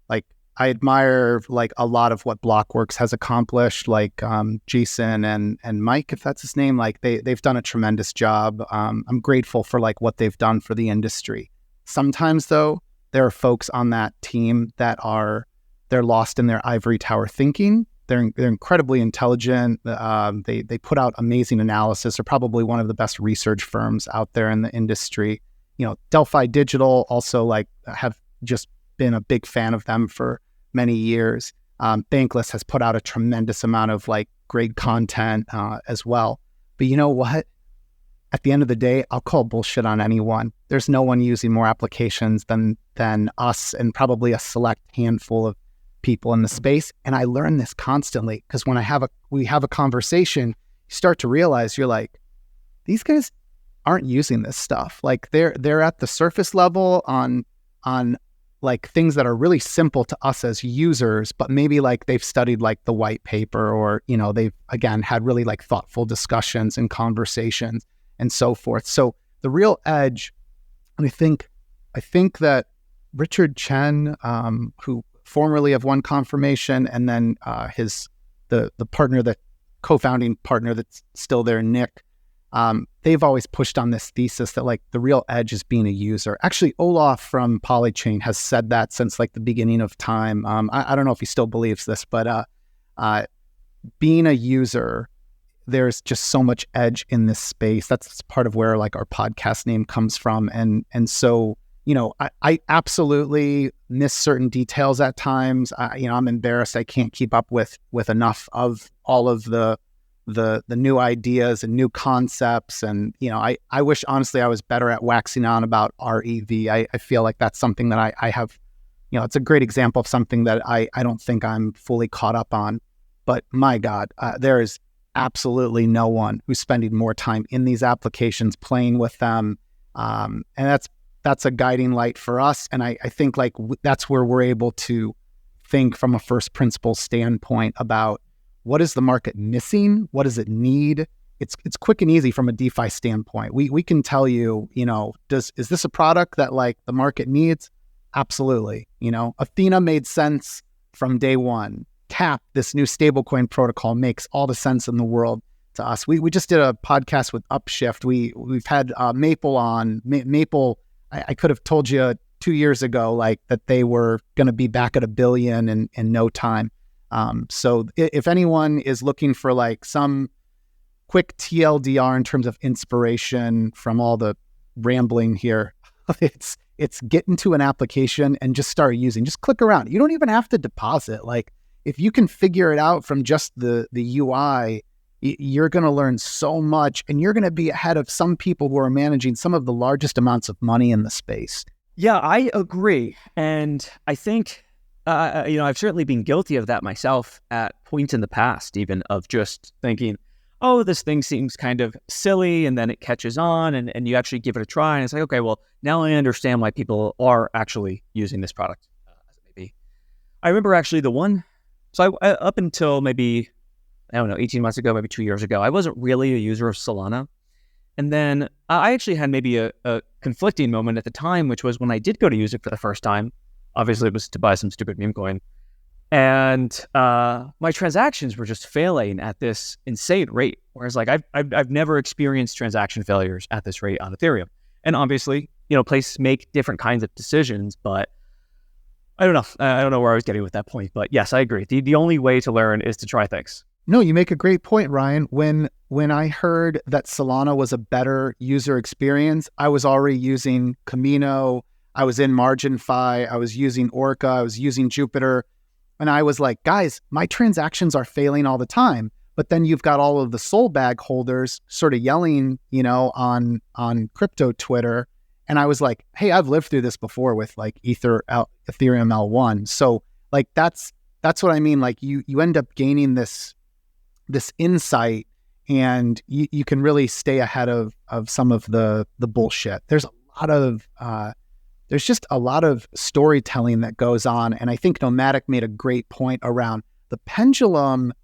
Speaker 1: like, I admire like a lot of what Blockworks has accomplished, like Jason and Mike, if that's his name. Like they've done a tremendous job. I'm grateful for like what they've done for the industry. Sometimes though, there are folks on that team that they're lost in their ivory tower thinking. They're incredibly intelligent. They put out amazing analysis. They're probably one of the best research firms out there in the industry. Delphi Digital also have just been a big fan of them for many years. Bankless has put out a tremendous amount of great content as well. But you know what? At the end of the day, I'll call bullshit on anyone. There's no one using more applications than us and probably a select handful of people in the space. And I learn this constantly, because when we have a conversation, you start to realize you're like, these guys aren't using this stuff. Like they're at the surface level on like things that are really simple to us as users, but maybe they've studied the white paper, or they've again had really thoughtful discussions and conversations and so forth. So the real edge, and I think that Richard Chen, who formerly of One Confirmation, and then the partner, the co-founding partner that's still there, Nick, they've always pushed on this thesis that the real edge is being a user. Actually, Olaf from Polychain has said that since the beginning of time. I don't know if he still believes this, but being a user, there's just so much edge in this space. That's part of where our podcast name comes from. And so, I absolutely miss certain details at times. I'm embarrassed I can't keep up with enough of all of the new ideas and new concepts. And, I wish honestly I was better at waxing on about REV. I feel like that's something that I have, it's a great example of something that I don't think I'm fully caught up on. But my God, there is absolutely no one who's spending more time in these applications, playing with them. And that's a guiding light for us. And I think that's where we're able to think from a first principle standpoint about what is the market missing? What does it need? It's quick and easy from a DeFi standpoint. We can tell you, is this a product that the market needs? Absolutely. Athena made sense from day one. Cap, this new stablecoin protocol, makes all the sense in the world to us. We just did a podcast with Upshift. We've had Maple on. Maple, I could have told you 2 years ago that they were going to be back at $1 billion in no time. So if anyone is looking for some quick TLDR in terms of inspiration from all the rambling here, it's get into an application and just start using. Just click around. You don't even have to deposit. If you can figure it out from just the UI, you're going to learn so much, and you're going to be ahead of some people who are managing some of the largest amounts of money in the space.
Speaker 3: Yeah, I agree. And I think, I've certainly been guilty of that myself at points in the past, even of just thinking, oh, this thing seems kind of silly. And then it catches on and you actually give it a try. And it's like, okay, well, now I understand why people are actually using this product, as it may be. I remember actually up until maybe, 18 months ago, maybe 2 years ago, I wasn't really a user of Solana. And then I actually had maybe a conflicting moment at the time, which was when I did go to use it for the first time. Obviously, it was to buy some stupid meme coin. And my transactions were just failing at this insane rate. Whereas like I've never experienced transaction failures at this rate on Ethereum. And obviously, places make different kinds of decisions, but I don't know. I don't know where I was getting with that point. But yes, I agree. The only way to learn is to try things.
Speaker 1: No, you make a great point, Ryan. When I heard that Solana was a better user experience, I was already using Camino, I was in MarginFi, I was using Orca, I was using Jupiter, and I was like, guys, my transactions are failing all the time. But then you've got all of the soul bag holders sort of yelling, on crypto Twitter, and I was like, hey, I've lived through this before with like Ethereum L1. So like that's what I mean. Like you end up gaining this insight, and you can really stay ahead of some of the bullshit. There's just a lot of storytelling that goes on. And I think Nomadic made a great point around the pendulum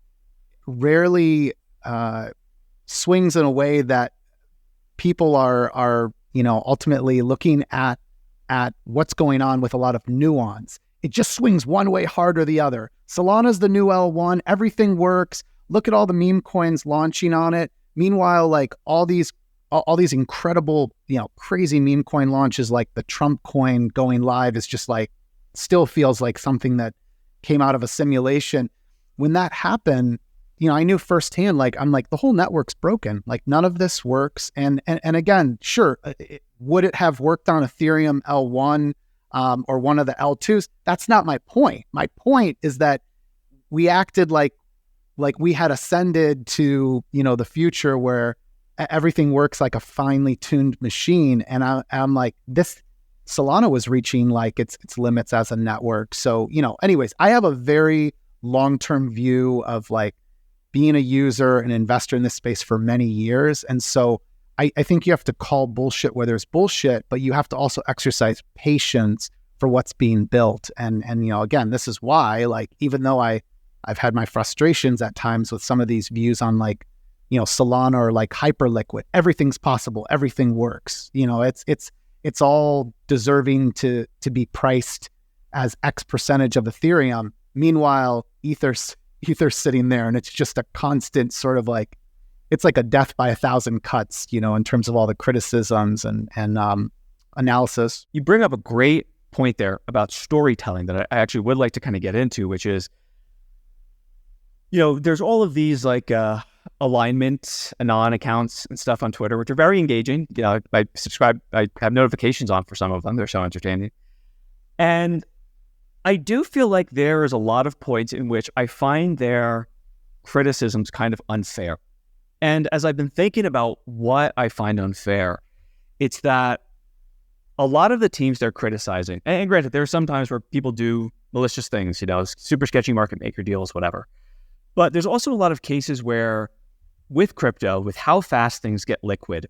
Speaker 1: rarely swings in a way that people are ultimately looking at what's going on with a lot of nuance. It just swings one way hard or the other. Solana's the new L1. Everything works. Look at all the meme coins launching on it. Meanwhile, like all these incredible, crazy meme coin launches, like the Trump coin going live, is just like, still feels like something that came out of a simulation. When that happened, I knew firsthand, like, I'm like, the whole network's broken. Like none of this works. And again, sure, would it have worked on Ethereum L1 or one of the L2s? That's not my point. My point is that we acted like we had ascended to, the future where everything works like a finely tuned machine. And I'm like, this Solana was reaching like its limits as a network. So, anyways, I have a very long-term view of like being a user and investor in this space for many years. And so I think you have to call bullshit where there's bullshit, but you have to also exercise patience for what's being built. And again, this is why, like, even though I've had my frustrations at times with some of these views on like, Solana or like Hyperliquid, everything's possible, everything works. It's all deserving to be priced as X percentage of Ethereum. Meanwhile, Ether's sitting there, and it's just a constant sort of like, it's like a death by 1,000 cuts, in terms of all the criticisms and analysis.
Speaker 3: You bring up a great point there about storytelling that I actually would like to kind of get into, which is, there's all of these like alignment anon accounts and stuff on Twitter, which are very engaging. I subscribe, I have notifications on for some of them. They're so entertaining. And I do feel like there is a lot of points in which I find their criticisms kind of unfair. And as I've been thinking about what I find unfair, it's that a lot of the teams they're criticizing, and granted, there are some times where people do malicious things, super sketchy market maker deals, whatever. But there's also a lot of cases where with crypto, with how fast things get liquid,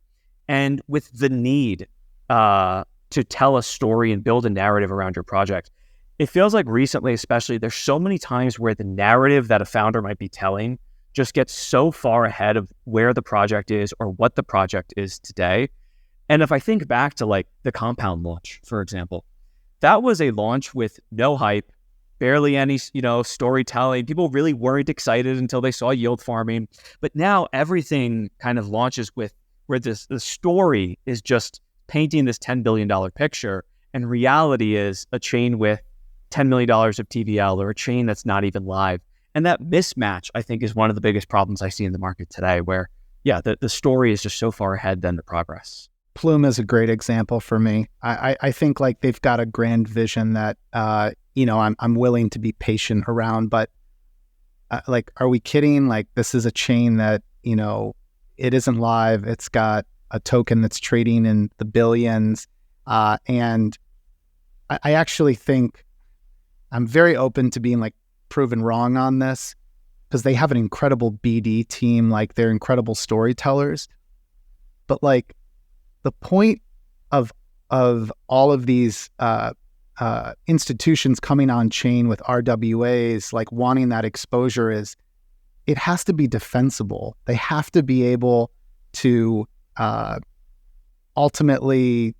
Speaker 3: and with the need to tell a story and build a narrative around your project, it feels like recently, especially, there's so many times where the narrative that a founder might be telling just gets so far ahead of where the project is or what the project is today. And if I think back to like the Compound launch, for example, that was a launch with no hype, barely any, storytelling. People really weren't excited until they saw yield farming. But now everything kind of launches with where the story is just painting this $10 billion picture, and reality is a chain with $10 million of TVL or a chain that's not even live. And that mismatch, I think, is one of the biggest problems I see in the market today, where, the story is just so far ahead than the progress.
Speaker 1: Plume is a great example for me. I think like they've got a grand vision that, I'm willing to be patient around, but like, are we kidding? Like, this is a chain that, it isn't live. It's got a token that's trading in the billions. And I actually think I'm very open to being like proven wrong on this, because they have an incredible BD team, like they're incredible storytellers. But like the point of all of these institutions coming on chain with RWAs, like wanting that exposure, is it has to be defensible. They have to be able to ultimately,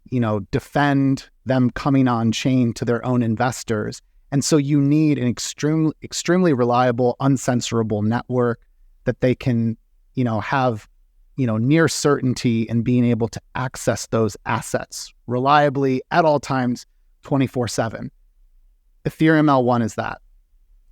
Speaker 1: defend them coming on chain to their own investors. And so you need an extremely reliable, uncensorable network that they can, have, near certainty in being able to access those assets reliably at all times, 24/7. Ethereum L1 is that.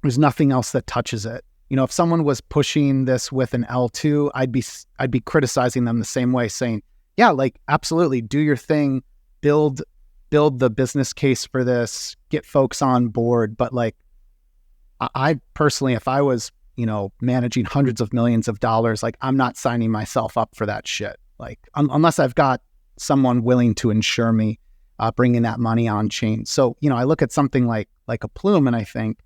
Speaker 1: There's nothing else that touches it. If someone was pushing this with an L2, I'd be criticizing them the same way, saying, yeah, like absolutely, do your thing, build the business case for this, get folks on board. But like, I personally, if I was, managing hundreds of millions of dollars, like I'm not signing myself up for that shit. Like unless I've got someone willing to insure me bringing that money on chain. So, I look at something like a Plume and I think,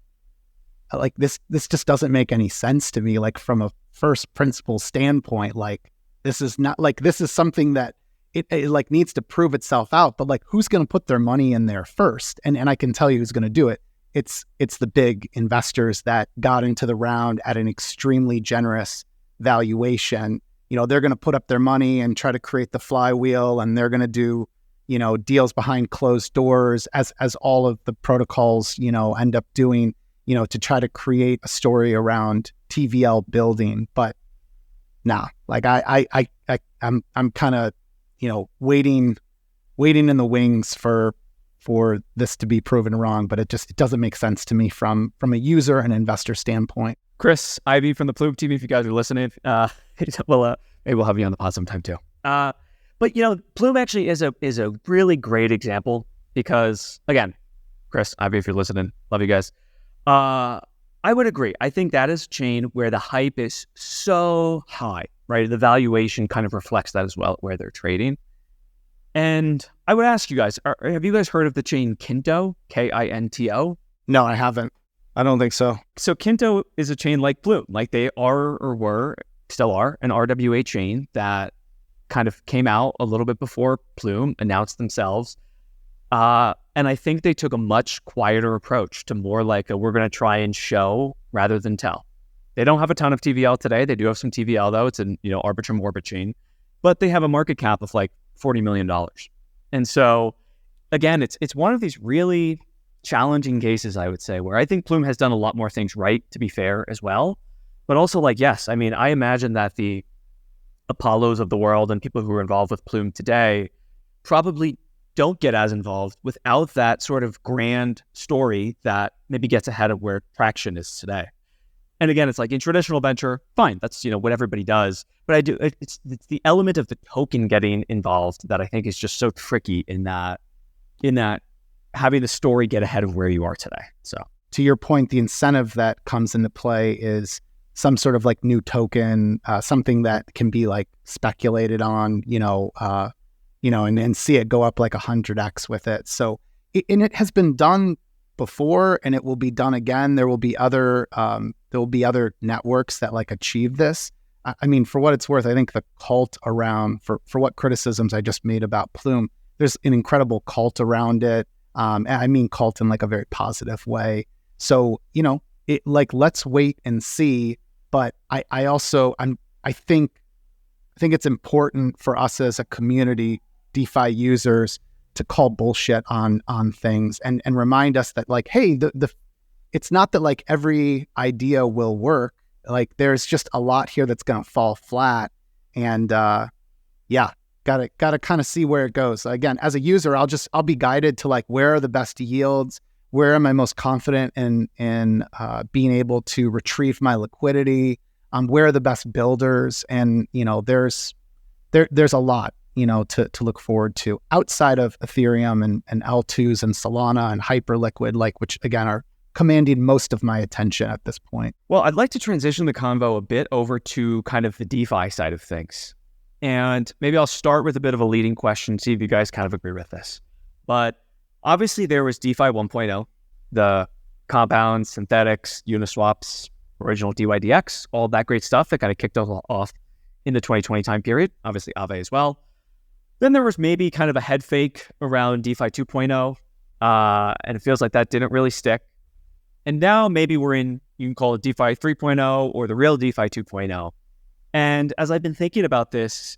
Speaker 1: like this just doesn't make any sense to me. Like from a first principle standpoint, like this is something that it like needs to prove itself out. But like, who's going to put their money in there first? And I can tell you who's going to do it. It's the big investors that got into the round at an extremely generous valuation. They're going to put up their money and try to create the flywheel, and they're going to do, deals behind closed doors as all of the protocols, end up doing, to try to create a story around TVL building. But nah, like I'm kind of, waiting in the wings for this to be proven wrong, but it doesn't make sense to me from a user and investor standpoint.
Speaker 3: Chris, Ivy from the Plume team, if you guys are listening, maybe we'll have you on the pod sometime too. But Plume actually is a really great example because, again, Chris, Ivy, if you're listening, love you guys. I would agree. I think that is a chain where the hype is so high, right? The valuation kind of reflects that as well, where they're trading. And I would ask you guys, have you guys heard of the chain Kinto, Kinto?
Speaker 1: No, I haven't.
Speaker 4: I don't think so.
Speaker 3: So Kinto is a chain like Plume, like they are or were, still are, an RWA chain that kind of came out a little bit before Plume announced themselves. And I think they took a much quieter approach to more like we're going to try and show rather than tell. They don't have a ton of TVL today. They do have some TVL though. It's an Arbitrum Orbit chain, but they have a market cap of like $40 million. And so again, it's one of these really challenging cases, I would say, where I think Plume has done a lot more things right, to be fair as well. But also like, yes, I mean, I imagine that the Apollos of the world and people who are involved with Plume today probably don't get as involved without that sort of grand story that maybe gets ahead of where traction is today. And again, it's like in traditional venture, fine, that's what everybody does. But it's the element of the token getting involved that I think is just so tricky in that having the story get ahead of where you are today. So
Speaker 1: to your point, the incentive that comes into play is some sort of like new token, something that can be like speculated on, and see it go up like 100x with it. So, and it has been done before, and it will be done again. There will be other networks that like achieve this. I mean, for what it's worth, I think the cult around for what criticisms I just made about Plume, there's an incredible cult around it. And I mean cult in like a very positive way. So, it like, let's wait and see. But I think it's important for us as a community, DeFi users, to call bullshit on things and remind us that like, hey, it's not that like every idea will work. Like there's just a lot here that's going to fall flat. And gotta kind of see where it goes. Again, as a user, I'll be guided to like, where are the best yields? Where am I most confident in being able to retrieve my liquidity? Where are the best builders? And, there's a lot, to look forward to outside of Ethereum and L2s and Solana and Hyperliquid, like, which again are commanding most of my attention at this point.
Speaker 3: Well, I'd like to transition the convo a bit over to kind of the DeFi side of things. And maybe I'll start with a bit of a leading question, see if you guys kind of agree with this. But Obviously, there was DeFi 1.0, the compounds, synthetics, Uniswaps, original DYDX, all that great stuff that kind of kicked us off in the 2020 time period. Obviously, Aave as well. Then there was maybe kind of a head fake around DeFi 2.0, and it feels like that didn't really stick. And now maybe we're in, you can call it DeFi 3.0 or the real DeFi 2.0. And as I've been thinking about this,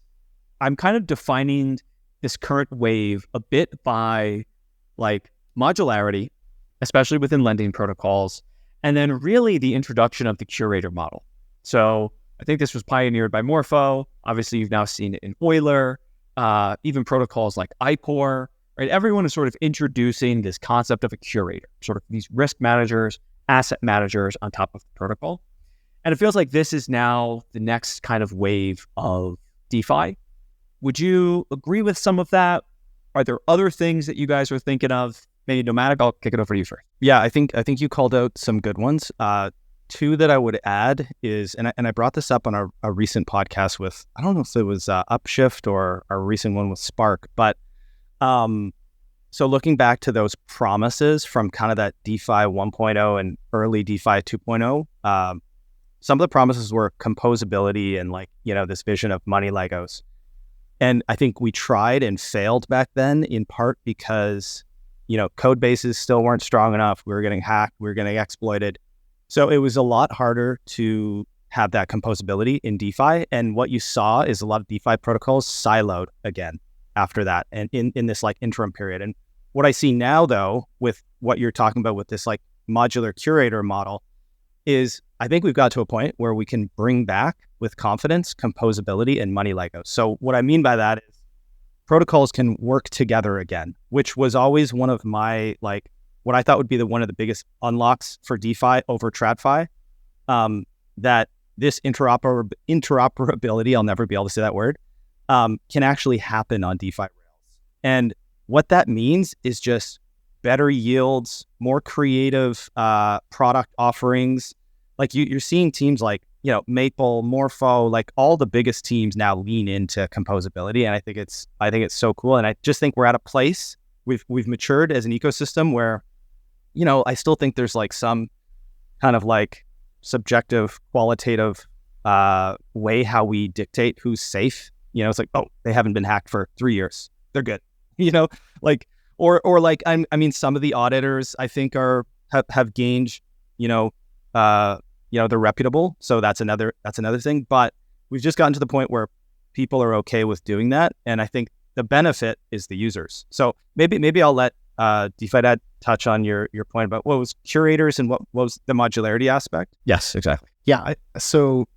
Speaker 3: I'm kind of defining this current wave a bit by like modularity, especially within lending protocols, and then really the introduction of the curator model. So I think this was pioneered by Morpho. Obviously, you've now seen it in Euler, even protocols like IPOR, right? Everyone is sort of introducing this concept of a curator, sort of these risk managers, asset managers on top of the protocol. And it feels like this is now the next kind of wave of DeFi. Would you agree with some of that? Are there other things that you guys are thinking of? Maybe Nomadic, I'll kick it over to you first.
Speaker 4: Yeah, I think you called out some good ones. Two that I would add is, and I brought this up on a recent podcast with, I don't know if it was Upshift or our recent one with Spark, but so looking back to those promises from kind of that DeFi 1.0 and early DeFi 2.0, some of the promises were composability and like, this vision of money Legos. And I think we tried and failed back then in part because, code bases still weren't strong enough. We were getting hacked. We were getting exploited. So it was a lot harder to have that composability in DeFi. And what you saw is a lot of DeFi protocols siloed again after that and in this like interim period. And what I see now though, with what you're talking about with this like modular curator model is I think we've got to a point where we can bring back with confidence, composability and money Legos. So what I mean by that is protocols can work together again, which was always one of my like what I thought would be one of the biggest unlocks for DeFi over TradFi, that this interoperability, I'll never be able to say that word, can actually happen on DeFi rails. And what that means is just better yields, more creative product offerings. Like you're seeing teams like, Maple, Morpho, like all the biggest teams now lean into composability. And I think it's so cool. And I just think we're at a place, we've matured as an ecosystem where, I still think there's like some kind of like subjective, qualitative way how we dictate who's safe. It's like, oh, they haven't been hacked for 3 years. They're good. Like, or like, I mean, some of the auditors I think have gained, they're reputable. So that's another thing. But we've just gotten to the point where people are okay with doing that. And I think the benefit is the users. So maybe I'll let DeFi Dad touch on your point about what was curators and what was the modularity aspect.
Speaker 3: Yes, exactly.
Speaker 1: Yeah. So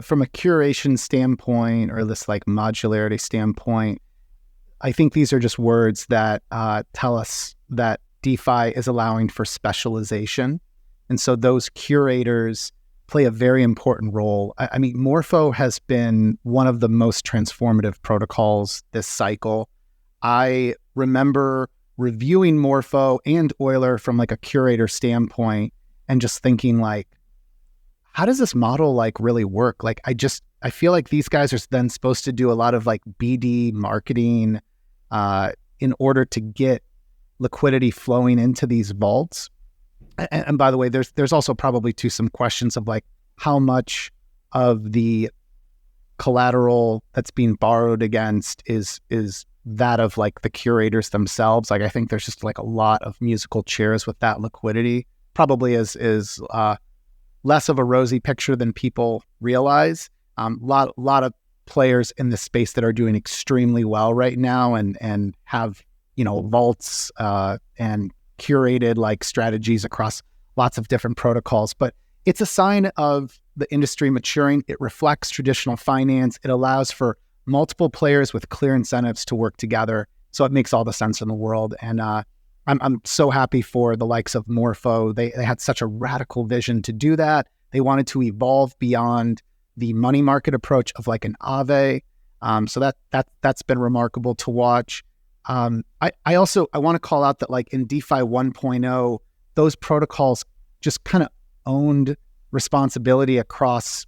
Speaker 1: from a curation standpoint or this like modularity standpoint, I think these are just words that tell us that DeFi is allowing for specialization. And so those curators play a very important role. I mean, Morpho has been one of the most transformative protocols this cycle. I remember reviewing Morpho and Euler from like a curator standpoint and just thinking like, how does this model like really work? Like, I feel like these guys are then supposed to do a lot of like BD marketing in order to get liquidity flowing into these vaults. And by the way, there's also probably too some questions of like how much of the collateral that's being borrowed against is that of like the curators themselves. Like I think there's just like a lot of musical chairs with that liquidity. Probably is less of a rosy picture than people realize. Lot of players in the space that are doing extremely well right now and have vaults and curated like strategies across lots of different protocols. But it's a sign of the industry maturing. It reflects traditional finance. It allows for multiple players with clear incentives to work together. So it makes all the sense in the world. And I'm so happy for the likes of Morpho. They had such a radical vision to do that. They wanted to evolve beyond the money market approach of like an Aave. So that's been remarkable to watch. I want to call out that like in DeFi 1.0, those protocols just kind of owned responsibility across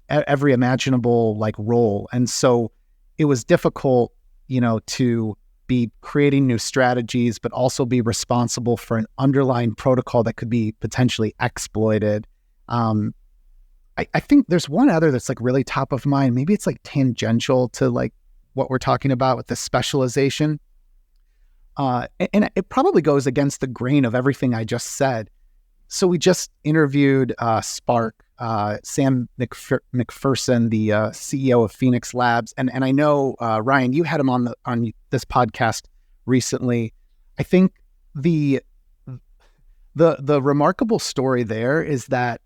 Speaker 1: every imaginable like role. And so it was difficult, to be creating new strategies, but also be responsible for an underlying protocol that could be potentially exploited. I think there's one other that's like really top of mind. Maybe it's like tangential to like what we're talking about with the specialization. And it probably goes against the grain of everything I just said. So we just interviewed Spark, Sam McPherson, the CEO of Phoenix Labs. And I know, Ryan, you had him on this podcast recently. I think the remarkable story there is that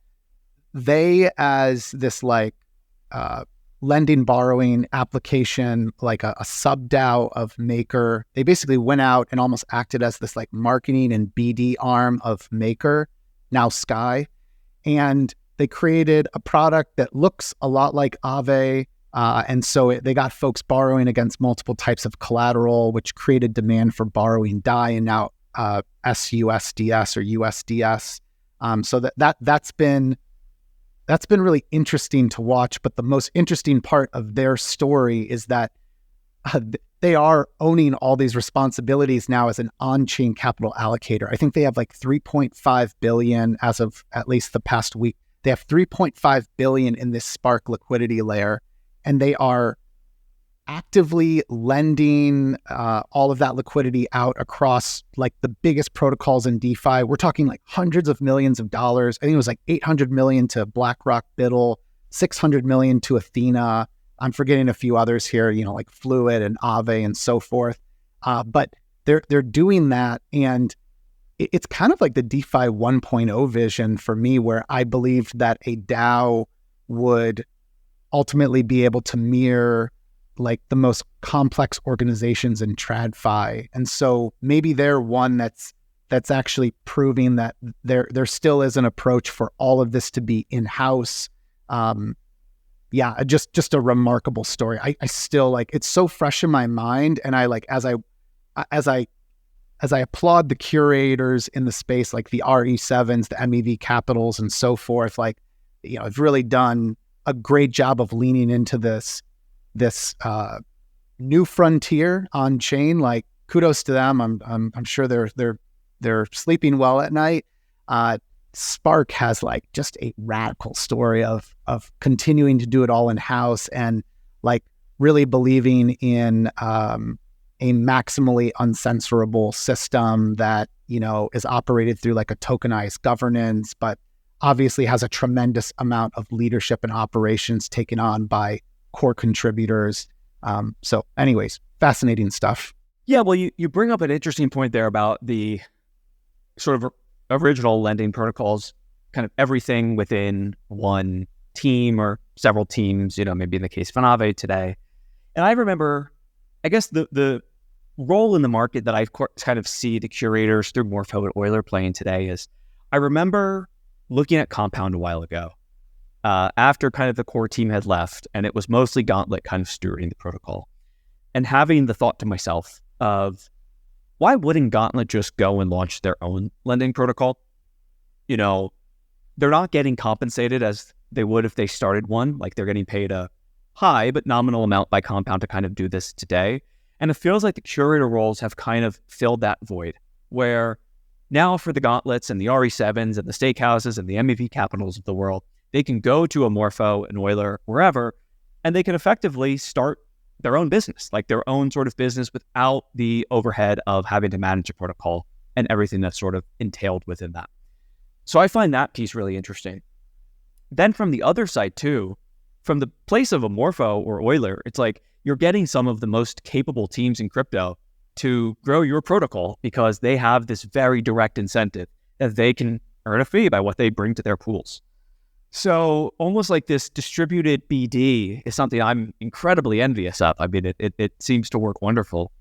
Speaker 1: they, as this like lending borrowing application, like a sub DAO of Maker, they basically went out and almost acted as this like marketing and BD arm of Maker, now Sky, and they created a product that looks a lot like Aave, and so they got folks borrowing against multiple types of collateral, which created demand for borrowing DAI, and now SUSDS or USDS. So that's been really interesting to watch. But the most interesting part of their story is that they are owning all these responsibilities now as an on-chain capital allocator. I think they have like 3.5 billion as of at least the past week. They have 3.5 billion in this Spark liquidity layer, and they are actively lending all of that liquidity out across like the biggest protocols in DeFi. We're talking like hundreds of millions of dollars. I think it was like 800 million to BlackRock Biddle, 600 million to Athena. I'm forgetting a few others here, like Fluid and Aave and so forth. But they're doing that, and it's kind of like the DeFi 1.0 vision for me, where I believed that a DAO would ultimately be able to mirror like the most complex organizations in TradFi. And so maybe they're one that's actually proving that there still is an approach for all of this to be in-house. Just a remarkable story. I still like, it's so fresh in my mind. And I like, as I applaud the curators in the space, like the RE7s, the MEV Capitals and so forth, like, have really done a great job of leaning into this new frontier on chain. Like, kudos to them. I'm sure they're sleeping well at night. Spark has like just a radical story of continuing to do it all in house and like really believing in a maximally uncensorable system that is operated through like a tokenized governance, but obviously has a tremendous amount of leadership and operations taken on by core contributors. So anyways, fascinating stuff.
Speaker 3: Yeah, well, you bring up an interesting point there about the sort of original lending protocols, kind of everything within one team or several teams, maybe in the case of an Aave today. And I remember, I guess the role in the market that I kind of see the curators through Morpho and Euler playing today is, I remember looking at Compound a while ago, after kind of the core team had left, and it was mostly Gauntlet kind of stewarding the protocol, and having the thought to myself of, why wouldn't Gauntlet just go and launch their own lending protocol? They're not getting compensated as they would if they started one. Like, they're getting paid a high but nominal amount by Compound to kind of do this today. And it feels like the curator roles have kind of filled that void, where now for the Gauntlets and the RE7s and the Steakhouses and the MEV Capitals of the world, they can go to a Morpho and Euler, wherever, and they can effectively start their own business, like their own sort of business, without the overhead of having to manage a protocol and everything that's sort of entailed within that. So I find that piece really interesting. Then from the other side too, from the place of a Morpho or Euler, it's like you're getting some of the most capable teams in crypto to grow your protocol because they have this very direct incentive that they can earn a fee by what they bring to their pools. So almost like this distributed BD is something I'm incredibly envious of. I mean, it seems to work wonderful.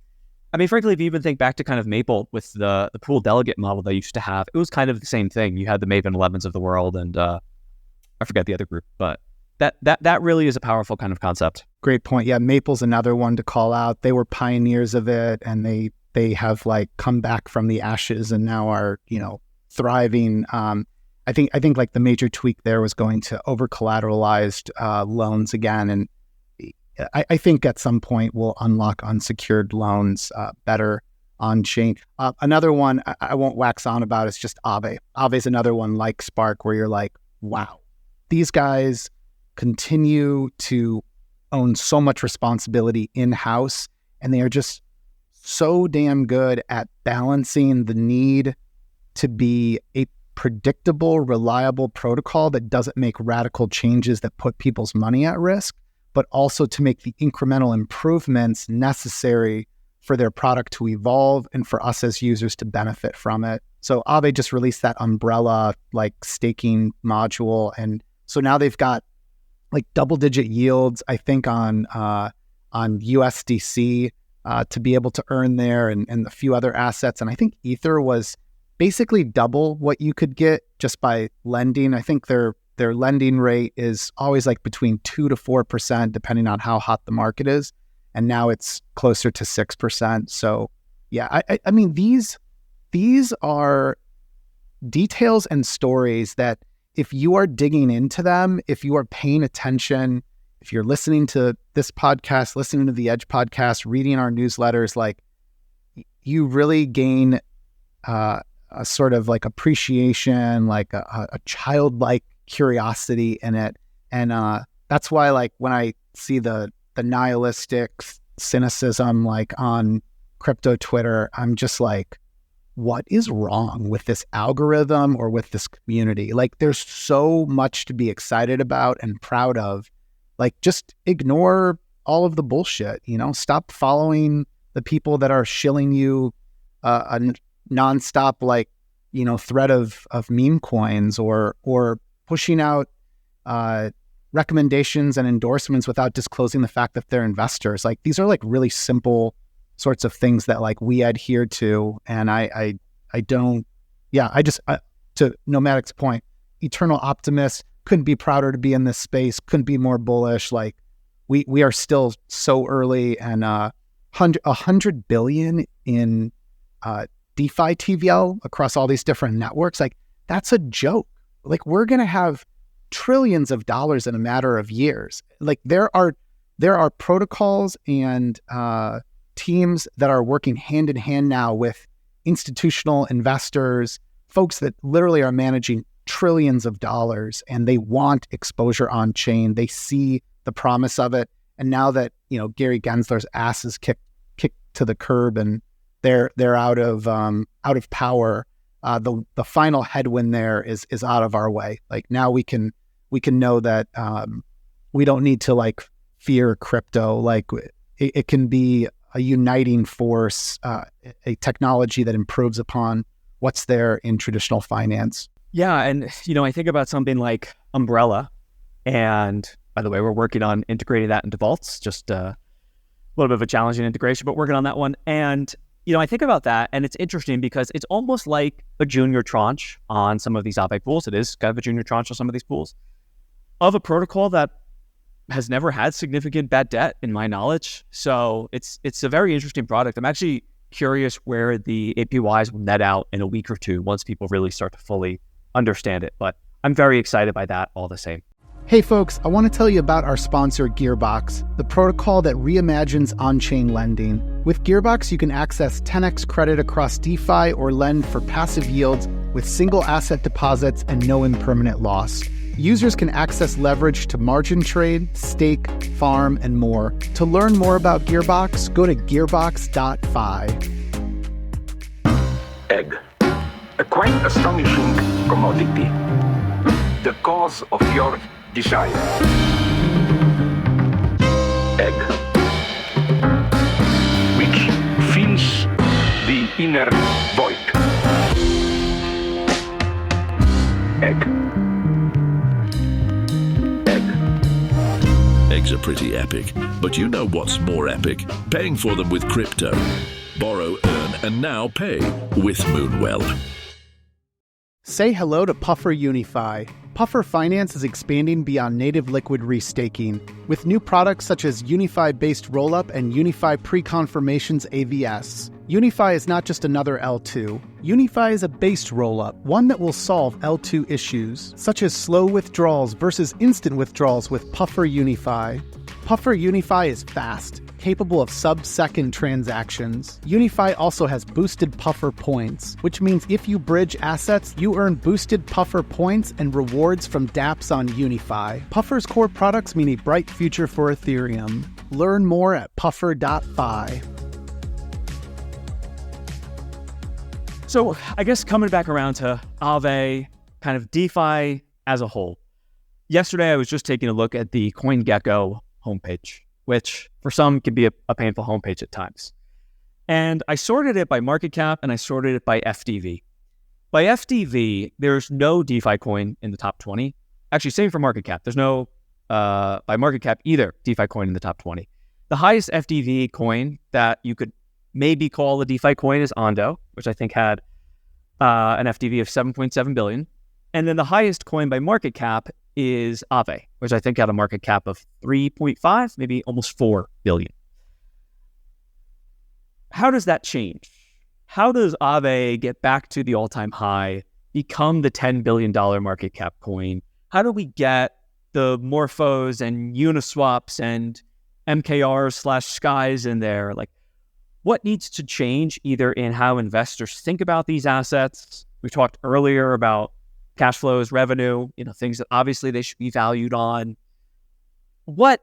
Speaker 3: I mean, frankly, if you even think back to kind of Maple with the pool delegate model they used to have, it was kind of the same thing. You had the Maven 11s of the world, and I forget the other group, but that really is a powerful kind of concept.
Speaker 1: Great point. Yeah, Maple's another one to call out. They were pioneers of it, and they have like come back from the ashes and now are, thriving. I think like the major tweak there was going to over collateralized loans again, I think at some point we'll unlock unsecured loans better on chain. Another one I won't wax on about is just Aave. Aave is another one like Spark where you're like, wow, these guys continue to own so much responsibility in-house, and they are just so damn good at balancing the need to be a predictable, reliable protocol that doesn't make radical changes that put people's money at risk, but also to make the incremental improvements necessary for their product to evolve and for us as users to benefit from it. So Aave just released that umbrella like staking module. And so now they've got like double-digit yields, I think, on USDC to be able to earn there, and a few other assets. And I think Ether was basically double what you could get just by lending. I think their lending rate is always like between 2 to 4%, depending on how hot the market is. And now it's closer to 6%. So yeah, I mean, these are details and stories that if you are digging into them, if you are paying attention, if you're listening to this podcast, listening to the Edge podcast, reading our newsletters, like you really gain a sort of like appreciation, like a childlike curiosity in it. And that's why like when I see the nihilistic cynicism like on crypto Twitter, I'm just like, what is wrong with this algorithm or with this community? Like there's so much to be excited about and proud of. Like just ignore all of the bullshit, stop following the people that are shilling you a nonstop like, thread of meme coins or pushing out recommendations and endorsements without disclosing the fact that they're investors. Like these are like really simple sorts of things that like we adhere to. And I don't, to Nomadic's point, eternal optimist, couldn't be prouder to be in this space, couldn't be more bullish. Like we are still so early, and 100 billion in DeFi TVL across all these different networks. Like that's a joke. Like we're going to have trillions of dollars in a matter of years. Like there are protocols and teams that are working hand in hand now with institutional investors, folks that literally are managing trillions of dollars, and they want exposure on chain. They see the promise of it. And now that, Gary Gensler's ass is kicked to the curb and they're out of power, the final headwind there is out of our way. Like now we can know that we don't need to like fear crypto. Like it can be a uniting force, a technology that improves upon what's there in traditional finance.
Speaker 3: Yeah. And, I think about something like Umbrella. And by the way, we're working on integrating that into vaults, just a little bit of a challenging integration, but working on that one. And, I think about that, and it's interesting because it's almost like a junior tranche on some of these Aave pools. It is kind of a junior tranche on some of these pools of a protocol that has never had significant bad debt in my knowledge. So it's a very interesting product. I'm actually curious where the APYs will net out in a week or two once people really start to fully understand it. But I'm very excited by that all the same.
Speaker 1: Hey folks, I want to tell you about our sponsor, Gearbox, the protocol that reimagines on-chain lending. With Gearbox, you can access 10x credit across DeFi or lend for passive yields with single asset deposits and no impermanent loss. Users can access leverage to margin trade, stake, farm, and more. To learn more about Gearbox, go to gearbox.fi.
Speaker 5: Egg. A quite astonishing commodity. The cause of your desire. Egg. Which fills the inner void. Egg.
Speaker 6: Eggs are pretty epic, but you know what's more epic? Paying for them with crypto. Borrow, earn, and now pay with Moonwell.
Speaker 1: Say hello to Puffer Unify. Puffer Finance is expanding beyond native liquid restaking with new products such as Unify-based rollup and Unify Pre-Confirmations AVS. Unify is not just another L2. Unify is a based rollup, one that will solve L2 issues, such as slow withdrawals versus instant withdrawals with Puffer Unify. Puffer Unify is fast, capable of sub-second transactions. Unify also has boosted Puffer points, which means if you bridge assets, you earn boosted Puffer points and rewards from dApps on Unify. Puffer's core products mean a bright future for Ethereum. Learn more at puffer.fi.
Speaker 3: So I guess coming back around to Aave, kind of DeFi as a whole. Yesterday, I was just taking a look at the CoinGecko homepage, which for some can be a painful homepage at times. And I sorted it by market cap and I sorted it by FDV. By FDV, there's no DeFi coin in the top 20. Actually, same for market cap. There's no, by market cap either, DeFi coin in the top 20. The highest FDV coin that you could maybe call a DeFi coin is Ondo, which I think had an FDV of 7.7 billion. And then the highest coin by market cap is Aave, which I think had a market cap of 3.5, maybe almost 4 billion. How does that change? How does Aave get back to the all-time high, become the $10 billion market cap coin? How do we get the Morphos and Uniswaps and MKRs/Skies in there? Like, what needs to change either in how investors think about these assets? We talked earlier about cash flows, revenue, things that obviously they should be valued on. What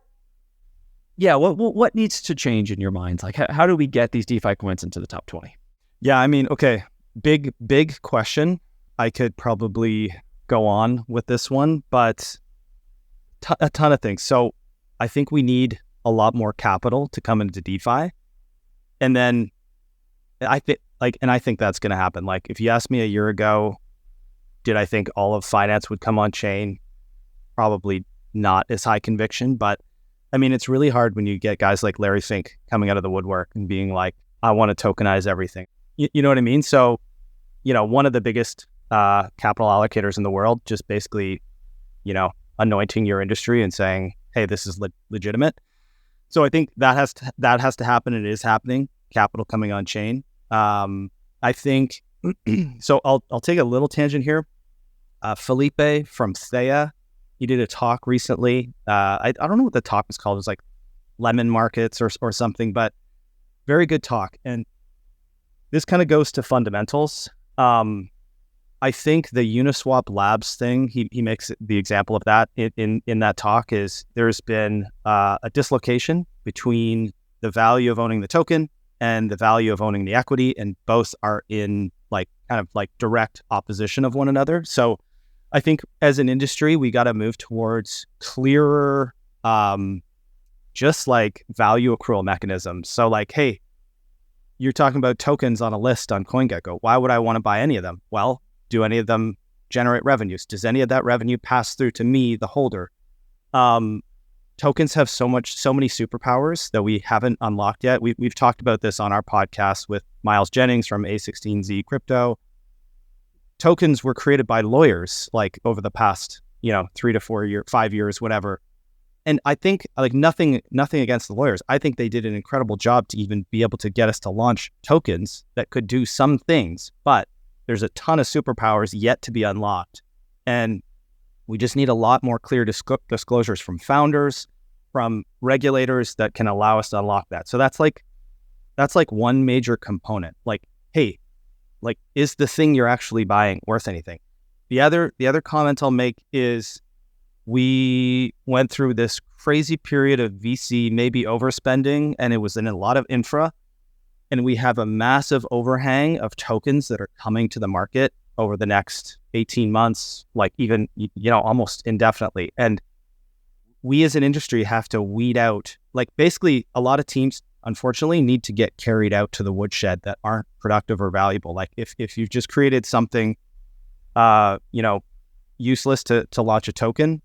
Speaker 3: needs to change in your minds? Like, how do we get these DeFi coins into the top 20?
Speaker 4: Yeah, I mean, okay, big question. I could probably go on with this one, but a ton of things. So I think we need a lot more capital to come into DeFi. And then I think that's going to happen. Like, if you asked me a year ago, did I think all of finance would come on chain? Probably not as high conviction, but I mean, it's really hard when you get guys like Larry Fink coming out of the woodwork and being like, I want to tokenize everything. You know what I mean? So, one of the biggest capital allocators in the world, just basically, anointing your industry and saying, hey, this is legitimate. So I think that has to happen. And it is happening. Capital coming on chain. I think, so I'll take a little tangent here. Felipe from Thea, he did a talk recently. I don't know what the talk was called. It was like lemon markets or something, but very good talk. And this kind of goes to fundamentals. I think the Uniswap Labs thing, he makes the example of that in that talk is there's been a dislocation between the value of owning the token and the value of owning the equity, and both are in kind of direct opposition of one another. So I think as an industry, we got to move towards clearer, just value accrual mechanisms. So hey, you're talking about tokens on a list on CoinGecko. Why would I want to buy any of them? Well, do any of them generate revenues? Does any of that revenue pass through to me, the holder? Tokens have so many superpowers that we haven't unlocked yet. We've talked about this on our podcast with Miles Jennings from A16Z Crypto. Tokens were created by lawyers over the past 3 to 4 years, 5 years, whatever. And I think nothing against the lawyers. I think they did an incredible job to even be able to get us to launch tokens that could do some things, but there's a ton of superpowers yet to be unlocked. And we just need a lot more clear disclosures from founders, from regulators that can allow us to unlock that. So that's one major component. Hey, is the thing you're actually buying worth anything? The other comment I'll make is we went through this crazy period of VC maybe overspending, and it was in a lot of infra. And we have a massive overhang of tokens that are coming to the market over the next 18 months, even, almost indefinitely. And we as an industry have to weed out, basically a lot of teams, unfortunately, need to get carried out to the woodshed that aren't productive or valuable. If you've just created something, useless to launch a token,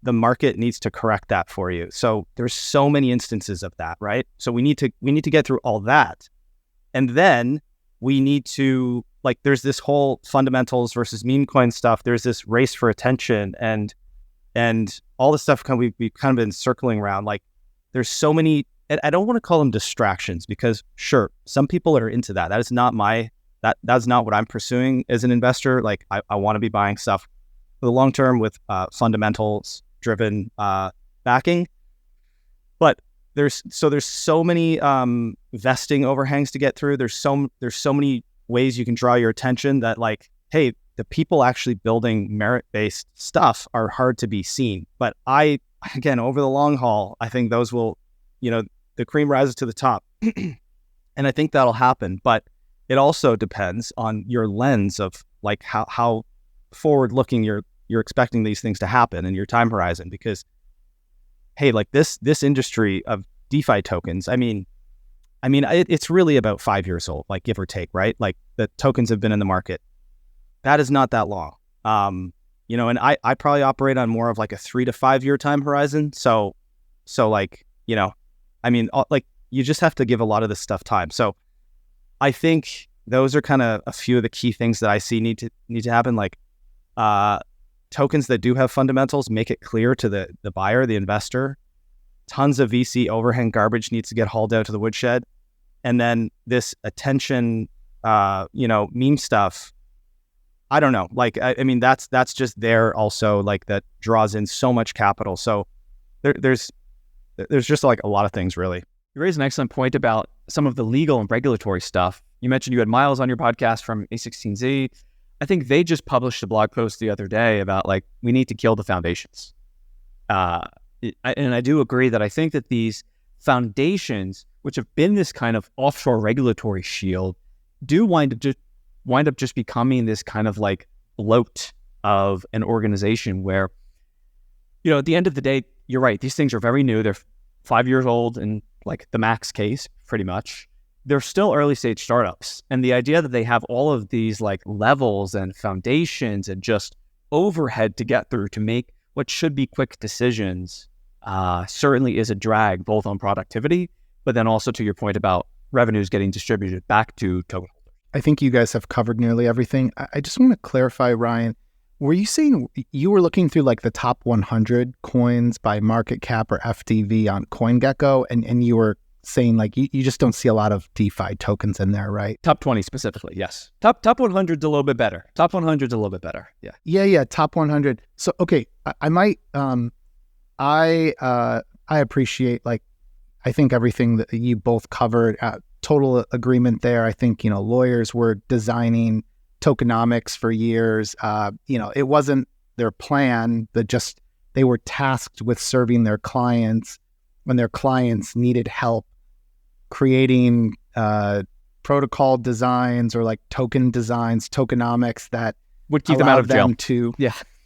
Speaker 4: the market needs to correct that for you. So there's so many instances of that, right? So we need to get through all that. And then we need to, there's this whole fundamentals versus meme coin stuff. There's this race for attention and all the stuff we've kind of been circling around. There's so many, and I don't want to call them distractions because sure, some people are into that. That is not that's not what I'm pursuing as an investor. I want to be buying stuff for the long term with fundamentals driven backing. But there's so many vesting overhangs to get through. There's so many ways you can draw your attention that like, hey, the people actually building merit-based stuff are hard to be seen. But again, over the long haul, I think those will, the cream rises to the top. And I think that'll happen. But it also depends on your lens of like how forward-looking you're expecting these things to happen and your time horizon. Because, hey, like this industry of DeFi tokens, I mean, it's really about 5 years old, like give or take, right? Like the tokens have been in the market. That is not that long. And I probably operate on more of like a 3 to 5 year time horizon. So like, like you just have to give a lot of this stuff time. So I think those are kind of a few of the key things that I see need to happen. Like, tokens that do have fundamentals, make it clear to the buyer, the investor. Tons of VC overhang garbage needs to get hauled out to the woodshed. And then this attention, meme stuff, I don't know. Like, I mean, that's just there also, like that draws in so much capital. So there's just like a lot of things really.
Speaker 3: You raised an excellent point about some of the legal and regulatory stuff. You mentioned you had Miles on your podcast from A16Z. I think they just published a blog post the other day about like, we need to kill the foundations. And I do agree that I think that these foundations, which have been this kind of offshore regulatory shield, do wind up just becoming this kind of like bloat of an organization where, at the end of the day, you're right. These things are very new. They're 5 years old in like the max case, pretty much. They're still early stage startups. And the idea that they have all of these like levels and foundations and just overhead to get through to make what should be quick decisions certainly is a drag both on productivity, but then also to your point about revenues getting distributed back to token holders.
Speaker 1: I think you guys have covered nearly everything. I just want to clarify, Ryan, were you saying you were looking through like the top 100 coins by market cap or FDV on CoinGecko, and you were saying like you just don't see a lot of DeFi tokens in there, right?
Speaker 3: Top 20 specifically, yes. Top 100's a little bit better. Top 100's a little bit better, yeah.
Speaker 1: Yeah, top 100. So, okay, I might, I appreciate, like, I think everything that you both covered, total agreement there. I think, lawyers were designing tokenomics for years. It wasn't their plan, they were tasked with serving their clients when their clients needed help creating protocol designs or like token designs, tokenomics that
Speaker 3: would keep them out of jail.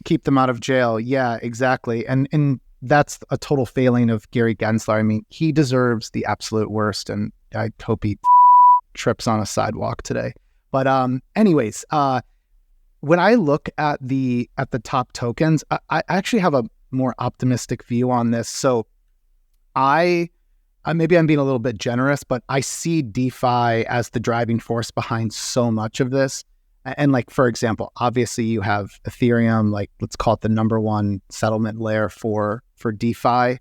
Speaker 1: Keep them out of jail. Yeah, exactly. And that's a total failing of Gary Gensler. I mean, he deserves the absolute worst, and I hope he trips on a sidewalk today. But anyways, when I look at the top tokens, I actually have a more optimistic view on this. So maybe I'm being a little bit generous, but I see DeFi as the driving force behind so much of this. And like, for example, obviously you have Ethereum, like let's call it the number one settlement layer for DeFi.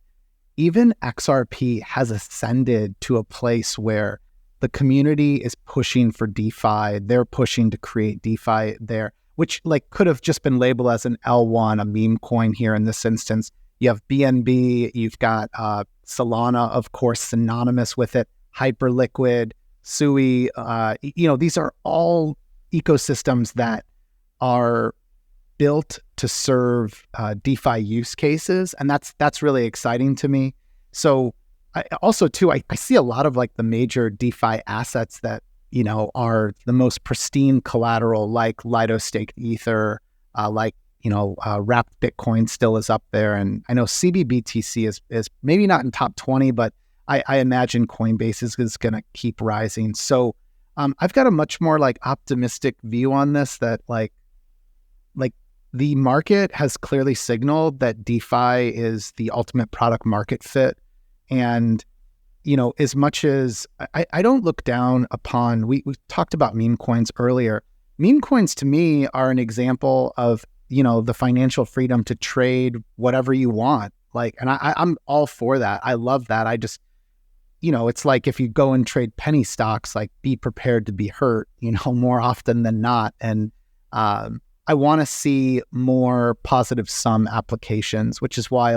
Speaker 1: Even XRP has ascended to a place where the community is pushing for DeFi. They're pushing to create DeFi there, which like could have just been labeled as an L1, a meme coin here in this instance. You have BNB, you've got Solana, of course, synonymous with it, Hyperliquid, Sui. These are all ecosystems that are built to serve DeFi use cases, and that's really exciting to me. So I see a lot of like the major DeFi assets that are the most pristine collateral, like Lido staked Ether, wrapped Bitcoin still is up there, and I know CBBTC is maybe not in top 20, but I imagine Coinbase is going to keep rising. So I've got a much more like optimistic view on this, that like the market has clearly signaled that DeFi is the ultimate product market fit. And, as much as I don't look down upon, we talked about meme coins earlier. Meme coins to me are an example of, the financial freedom to trade whatever you want. Like, and I'm all for that. I love that. I just, it's like if you go and trade penny stocks, like be prepared to be hurt, more often than not. And I want to see more positive sum applications, which is why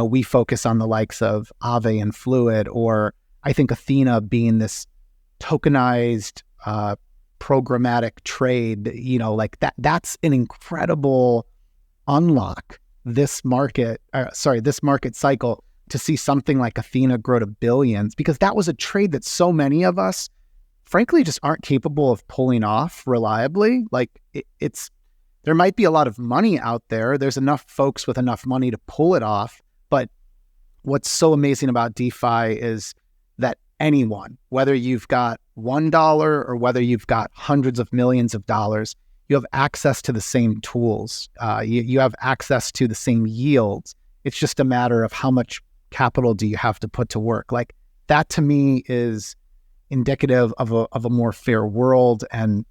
Speaker 1: we focus on the likes of Aave and Fluid, or I think Athena being this tokenized programmatic trade, like that's an incredible unlock this market cycle, to see something like Athena grow to billions, because that was a trade that so many of us frankly just aren't capable of pulling off reliably. Like there might be a lot of money out there. There's enough folks with enough money to pull it off. But what's so amazing about DeFi is that anyone, whether you've got $1 or whether you've got hundreds of millions of dollars, you have access to the same tools. You have access to the same yields. It's just a matter of how much capital do you have to put to work. Like that to me is indicative of a more fair world. And,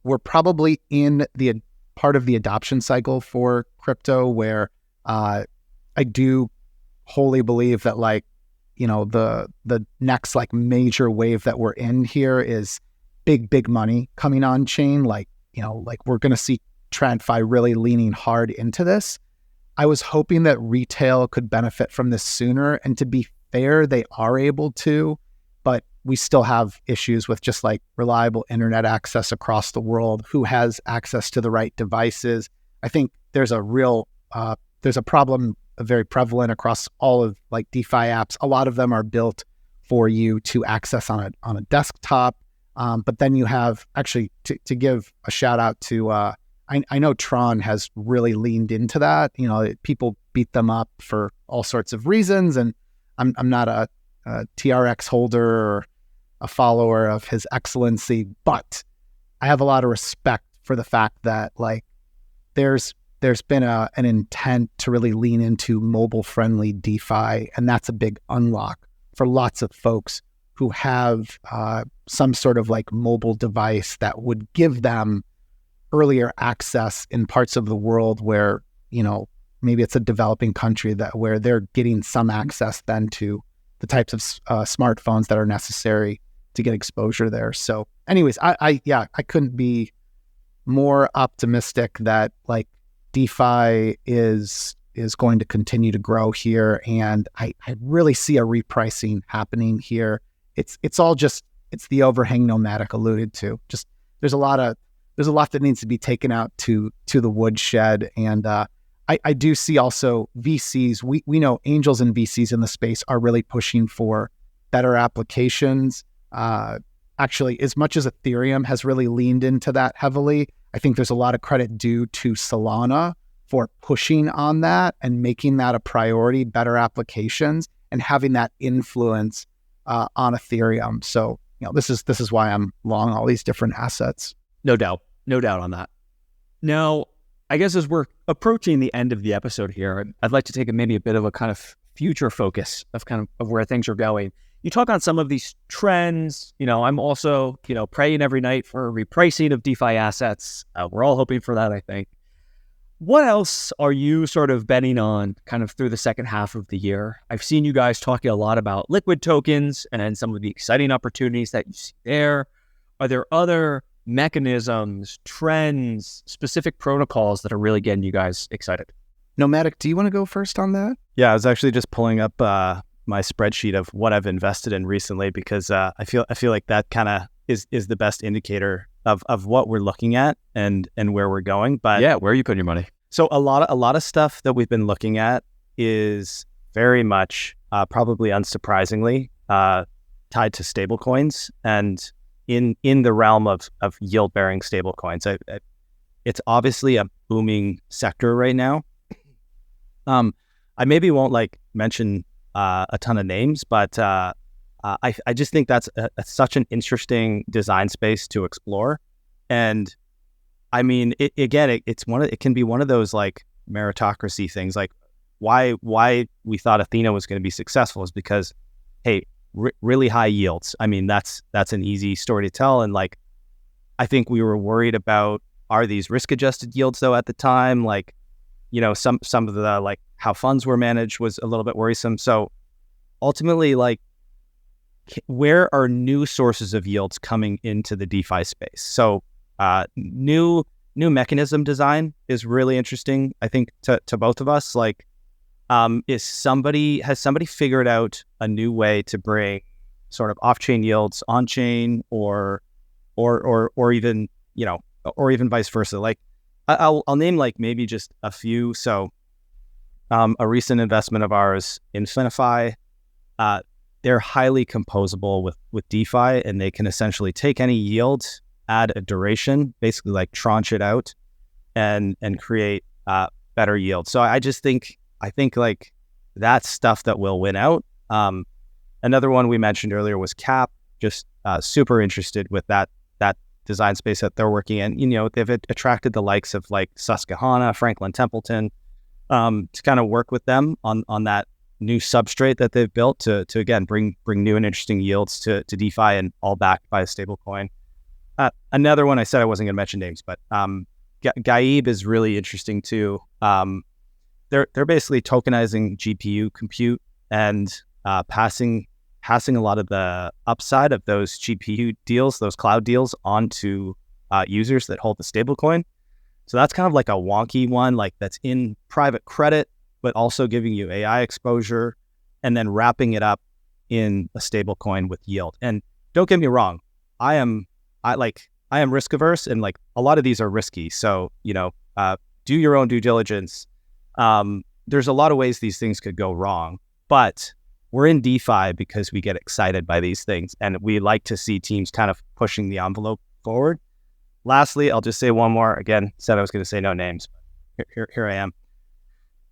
Speaker 1: we're probably in the part of the adoption cycle for crypto where I do wholly believe that the next major wave that we're in here is big money coming on chain. We're going to see TradFi really leaning hard into this. I was hoping that retail could benefit from this sooner. And to be fair, they are able to, but we still have issues with just reliable internet access across the world. Who has access to the right devices? I think there's a problem very prevalent across all of DeFi apps. A lot of them are built for you to access on a desktop. But then you have actually to give a shout out to, I know Tron has really leaned into that. People beat them up for all sorts of reasons. And I'm not a TRX holder or a follower of His Excellency, but I have a lot of respect for the fact that there's been an intent to really lean into mobile-friendly DeFi, and that's a big unlock for lots of folks who have some sort of mobile device that would give them earlier access in parts of the world where, maybe it's a developing country where they're getting some access then to the types of smartphones that are necessary to get exposure there. So anyways, I couldn't be more optimistic that DeFi is going to continue to grow here, and I really see a repricing happening here. It's the overhang Nomadic alluded to. Just there's a lot that needs to be taken out to the woodshed, and I do see also VCs. We know angels and VCs in the space are really pushing for better applications. Actually, as much as Ethereum has really leaned into that heavily, I think there's a lot of credit due to Solana for pushing on that and making that a priority, better applications, and having that influence on Ethereum. So, this is why I'm long all these different assets.
Speaker 3: No doubt on that. Now, I guess as we're approaching the end of the episode here, I'd like to take maybe a bit of a kind of future focus of where things are going. You talk on some of these trends. I'm also, praying every night for repricing of DeFi assets. We're all hoping for that, I think. What else are you sort of betting on kind of through the second half of the year? I've seen you guys talking a lot about liquid tokens and some of the exciting opportunities that you see there. Are there other mechanisms, trends, specific protocols that are really getting you guys excited?
Speaker 1: Nomadic, do you want to go first on that?
Speaker 4: Yeah, I was actually just pulling up my spreadsheet of what I've invested in recently, because I feel like that kind of is the best indicator of what we're looking at and where we're going. But
Speaker 3: yeah, where are you putting your money?
Speaker 4: So a lot of stuff that we've been looking at is very much, probably unsurprisingly, tied to stablecoins and in the realm of yield-bearing stablecoins. It's obviously a booming sector right now. I maybe won't mention a ton of names, but I just think that's such an interesting design space to explore. And I mean, it can be one of those meritocracy things. Why we thought Athena was going to be successful is because, hey, really high yields. I mean, that's an easy story to tell. And I think we were worried about, are these risk adjusted yields though at the time? Some of the how funds were managed was a little bit worrisome. So ultimately, where are new sources of yields coming into the DeFi space? So new mechanism design is really interesting, I think, to both of us. has somebody figured out a new way to bring sort of off-chain yields on-chain, or even, or even vice versa? Like, I'll name like maybe just a few. So, a recent investment of ours, Infinify, they're highly composable with DeFi, and they can essentially take any yield, add a duration, basically like tranche it out, and create better yield. So I think like that's stuff that will win out. Another one we mentioned earlier was Cap. Just super interested with that design space that they're working in. They've attracted the likes of like Susquehanna, Franklin Templeton, to kind of work with them on that new substrate that they've built to again bring new and interesting yields to DeFi, and all backed by a stable coin. Another one, I said I wasn't going to mention names, but Gaib is really interesting too. They're basically tokenizing GPU compute and passing a lot of the upside of those GPU deals, those cloud deals, onto users that hold the stablecoin. So that's kind of like a wonky one, like that's in private credit, but also giving you AI exposure, and then wrapping it up in a stablecoin with yield. And don't get me wrong, I am risk averse, and like a lot of these are risky. So, do your own due diligence. There's a lot of ways these things could go wrong, but we're in DeFi because we get excited by these things, and we like to see teams kind of pushing the envelope forward. Lastly, I'll just say one more. Again, said I was going to say no names, but here I am.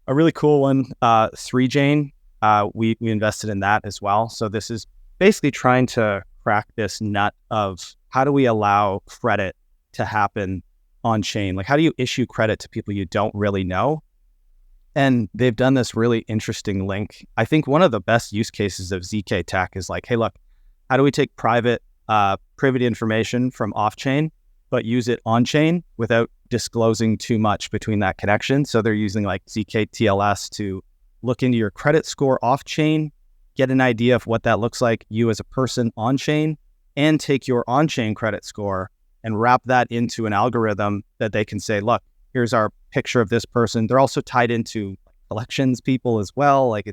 Speaker 4: A really cool one, 3Jane. We invested in that as well. So this is basically trying to crack this nut of how do we allow credit to happen on chain? Like, how do you issue credit to people you don't really know? And they've done this really interesting link. I think one of the best use cases of ZK Tech is like, hey, look, how do we take private privity information from off-chain, but use it on-chain without disclosing too much between that connection? So they're using like ZK TLS to look into your credit score off-chain, get an idea of what that looks like, you as a person on-chain, and take your on-chain credit score and wrap that into an algorithm that they can say, look, here's our picture of this person. They're also tied into elections people as well. Like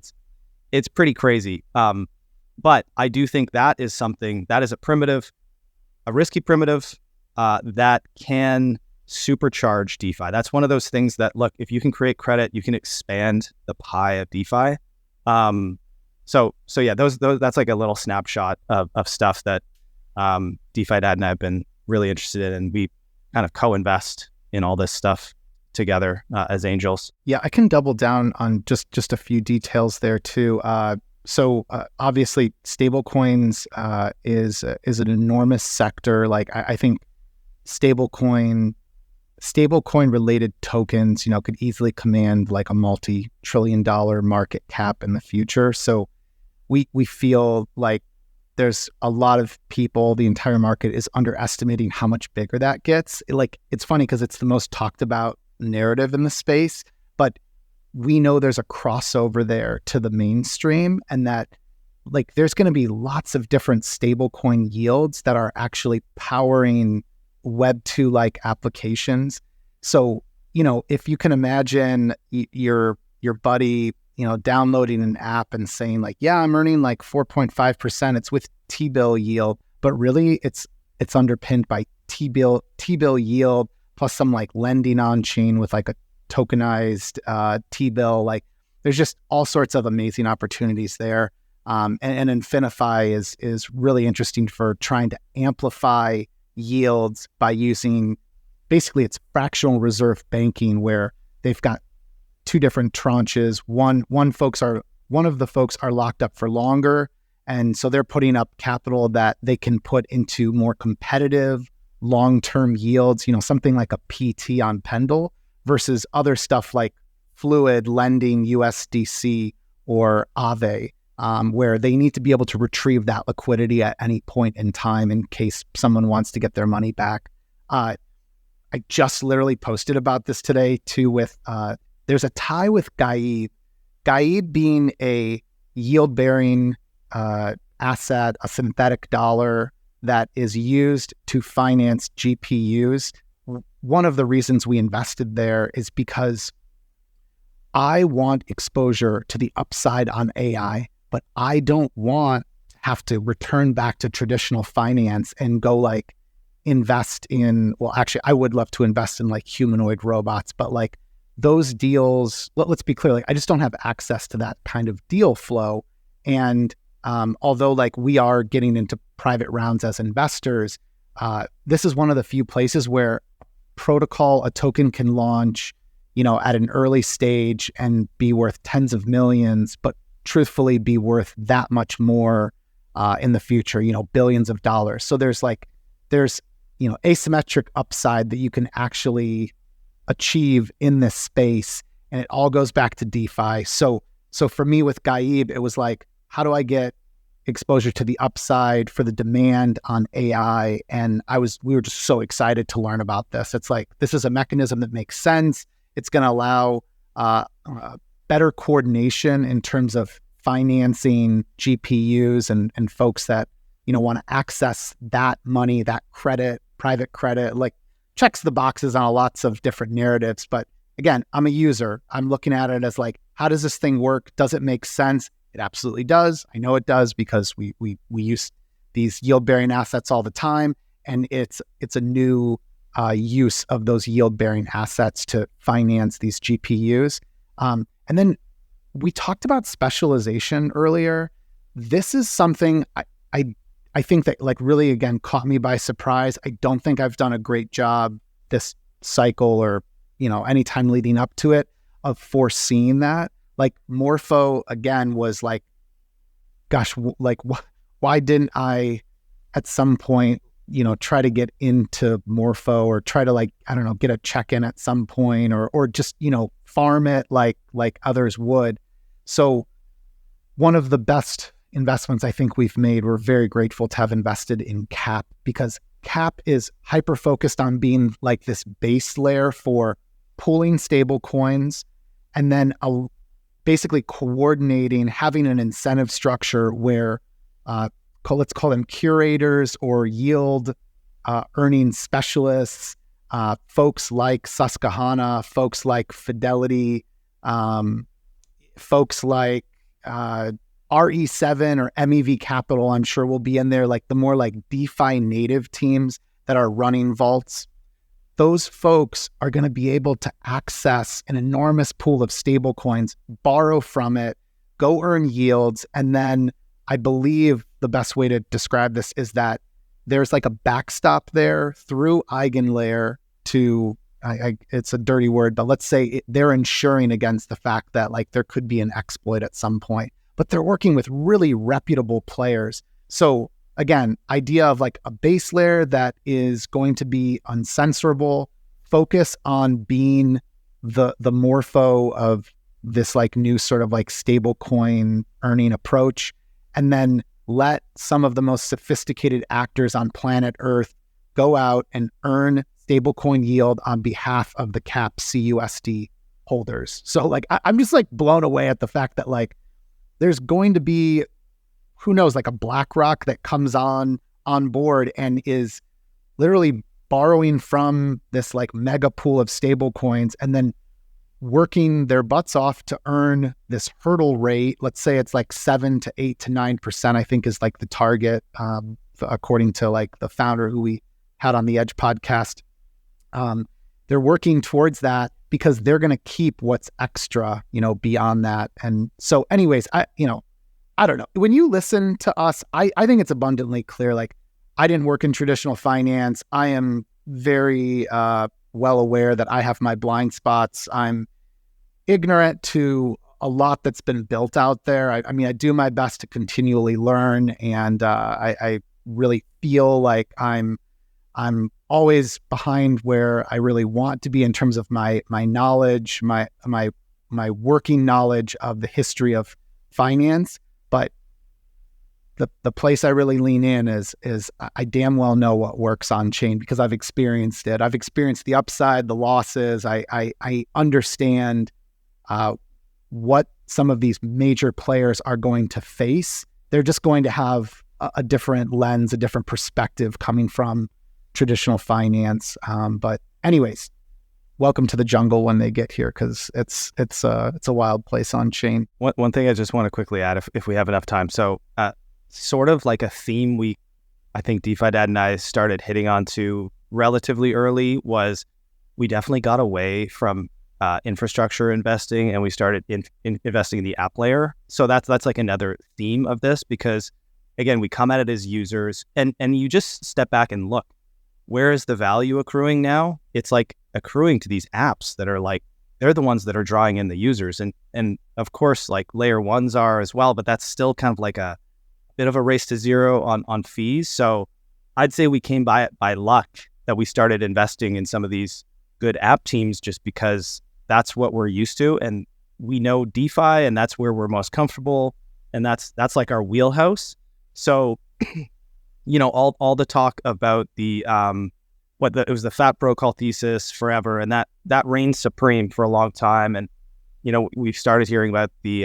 Speaker 4: it's pretty crazy. But I do think that is something that is a risky primitive that can supercharge DeFi. That's one of those things that, look, if you can create credit, you can expand the pie of DeFi. So yeah, those that's like a little snapshot of stuff that DeFi Dad and I have been really interested in, and we kind of co-invest in all this stuff together as angels.
Speaker 1: Yeah, I can double down on just a few details there too. So obviously, stablecoins is an enormous sector. Like I think stablecoin related tokens, could easily command like a multi-trillion-dollar market cap in the future. So we feel like there's a lot of people, the entire market is underestimating how much bigger that gets. It's funny because it's the most talked about narrative in the space, but we know there's a crossover there to the mainstream, and that like there's going to be lots of different stablecoin yields that are actually powering Web 2 like applications. So, if you can imagine your buddy, downloading an app and saying like, yeah, I'm earning like 4.5%. It's with T-bill yield, but really it's underpinned by T-bill yield plus some like lending on chain with like a tokenized T-bill. Like there's just all sorts of amazing opportunities there. And Infinify is really interesting for trying to amplify yields by using basically it's fractional reserve banking, where they've got two different tranches. One of the folks are locked up for longer, and so they're putting up capital that they can put into more competitive long-term yields, something like a PT on Pendle versus other stuff like Fluid lending USDC or Aave, where they need to be able to retrieve that liquidity at any point in time in case someone wants to get their money back. I just literally posted about this today too with there's a tie with Gaib. Gaib being a yield-bearing asset, a synthetic dollar that is used to finance GPUs. One of the reasons we invested there is because I want exposure to the upside on AI, but I don't want to have to return back to traditional finance and go like invest in, well, actually, I would love to invest in like humanoid robots, but like those deals, let's be clear, like I just don't have access to that kind of deal flow. And although like we are getting into private rounds as investors, this is one of the few places where protocol, a token can launch, at an early stage and be worth tens of millions, but truthfully be worth that much more in the future, billions of dollars. So there's asymmetric upside that you can actually achieve in this space. And it all goes back to DeFi. So for me with Gaib, it was like, how do I get exposure to the upside for the demand on AI? And we were just so excited to learn about this. It's like, this is a mechanism that makes sense. It's going to allow better coordination in terms of financing GPUs and folks that, want to access that money, that credit, private credit, like checks the boxes on lots of different narratives. But again, I'm a user. I'm looking at it as like, how does this thing work? Does it make sense? It absolutely does. I know it does because we use these yield-bearing assets all the time, and it's a new use of those yield-bearing assets to finance these GPUs. And then we talked about specialization earlier. This is something I think that like really, again, caught me by surprise. I don't think I've done a great job this cycle or, any time leading up to it of foreseeing that. Like Morpho, again, was like, gosh, like why didn't I at some point, try to get into Morpho or try to like, I don't know, get a check-in at some point or just, farm it like others would. So one of the best investments I think we've made, we're very grateful to have invested in CAP, because CAP is hyper-focused on being like this base layer for pooling stable coins and then basically coordinating, having an incentive structure where let's call them curators or yield earning specialists, folks like Susquehanna, folks like Fidelity, folks like RE7 or MEV Capital, I'm sure will be in there, like the more like DeFi native teams that are running vaults. Those folks are going to be able to access an enormous pool of stable coins, borrow from it, go earn yields. And then I believe the best way to describe this is that there's like a backstop there through EigenLayer to, it's a dirty word, but let's say they're insuring against the fact that like there could be an exploit at some point, but they're working with really reputable players. So again, idea of like a base layer that is going to be uncensorable, focus on being the Morpho of this like new sort of like stable coin earning approach, and then let some of the most sophisticated actors on planet Earth go out and earn stablecoin yield on behalf of the CAP CUSD holders. So like, I'm just like blown away at the fact that like, there's going to be, who knows, like a BlackRock that comes on board and is literally borrowing from this like mega pool of stable coins and then working their butts off to earn this hurdle rate. Let's say it's like 7 to 8 to 9%, I think is like the target, according to like the founder who we had on the Edge podcast. They're working towards that because they're going to keep what's extra, beyond that. And so anyways, I don't know. When you listen to us, I think it's abundantly clear, like I didn't work in traditional finance. I am very well aware that I have my blind spots. I'm ignorant to a lot that's been built out there. I mean, I do my best to continually learn, and I really feel like I'm always behind where I really want to be in terms of my knowledge, my working knowledge of the history of finance. But the place I really lean in is I damn well know what works on chain because I've experienced it. I've experienced the upside, the losses. I understand what some of these major players are going to face. They're just going to have a different lens, a different perspective coming from traditional finance. But anyways, welcome to the jungle when they get here, because it's a wild place on chain.
Speaker 4: One thing I just want to quickly add, if we have enough time. So sort of like a theme I think DeFi Dad and I started hitting onto relatively early was we definitely got away from infrastructure investing, and we started investing in the app layer. So that's like another theme of this, because again, we come at it as users, and you just step back and look, where is the value accruing now? It's like accruing to these apps that are like, they're the ones that are drawing in the users. And of course, like layer ones are as well, but that's still kind of like a bit of a race to zero on fees. So I'd say we came by it by luck that we started investing in some of these good app teams, just because that's what we're used to. And we know DeFi, and that's where we're most comfortable. And that's like our wheelhouse. So, all the talk about it was the fat protocol thesis forever, and that reigned supreme for a long time. And we've started hearing about the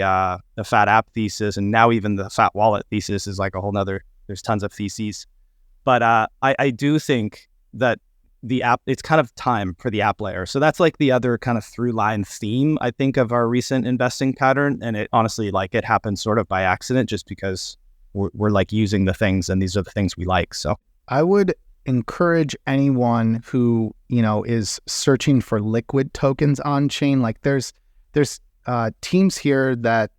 Speaker 4: fat app thesis, and now even the fat wallet thesis is like a whole nother. There's tons of theses, but I do think that the app, it's kind of time for the app layer. So that's like the other kind of through line theme, I think, of our recent investing pattern. And it honestly, like, it happened sort of by accident, just because we're like using the things, and these are the things we like. So
Speaker 1: I would encourage anyone who, is searching for liquid tokens on chain. Like there's teams here that,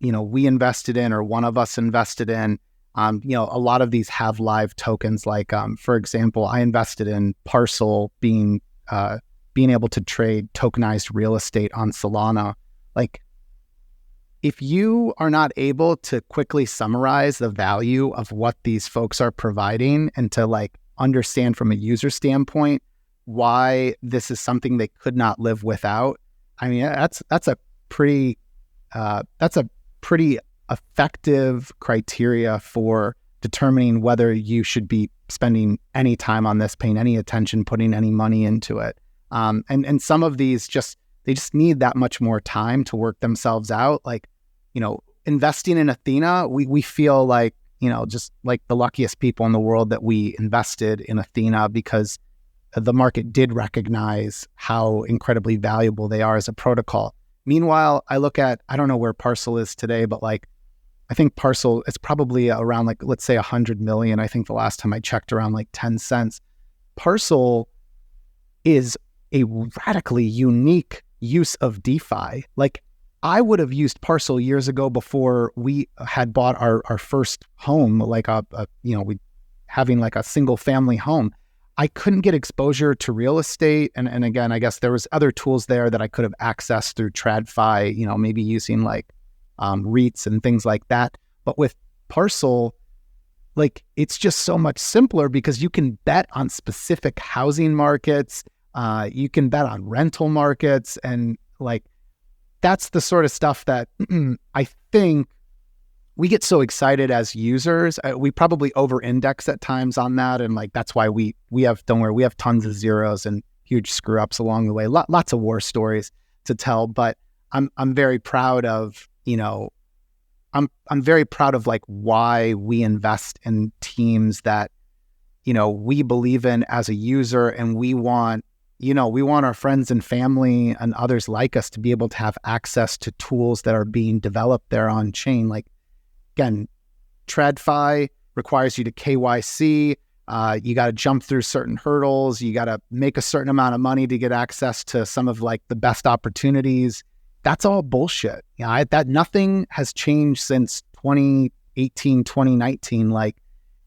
Speaker 1: we invested in, or one of us invested in. A lot of these have live tokens. Like, for example, I invested in Parcel being able to trade tokenized real estate on Solana. Like, if you are not able to quickly summarize the value of what these folks are providing, and to like understand from a user standpoint why this is something they could not live without, I mean, that's a pretty effective criteria for determining whether you should be spending any time on this, paying any attention, putting any money into it. And some of these they just need that much more time to work themselves out. Like, investing in Athena, we feel like, just like the luckiest people in the world that we invested in Athena, because the market did recognize how incredibly valuable they are as a protocol. Meanwhile, I don't know where Parcel is today, but like, I think Parcel is probably around, like, let's say 100 million. I think the last time I checked, around like 10 cents. Parcel is a radically unique use of DeFi. Like, I would have used Parcel years ago before we had bought our first home, like we having like a single family home. I couldn't get exposure to real estate. And again, I guess there was other tools there that I could have accessed through TradFi, maybe using like REITs and things like that. But with Parcel, like, it's just so much simpler, because you can bet on specific housing markets. You can bet on rental markets, and like, that's the sort of stuff that I think we get so excited as users. We probably over-index at times on that, and like, that's why we have tons of zeros and huge screw ups along the way. Lots of war stories to tell, but I'm very proud of I'm very proud of like why we invest in teams that we believe in as a user, and we want our friends and family and others like us to be able to have access to tools that are being developed there on chain. Like, again, TradFi requires you to KYC. You got to jump through certain hurdles. You got to make a certain amount of money to get access to some of like the best opportunities. That's all bullshit. That nothing has changed since 2018, 2019. Like,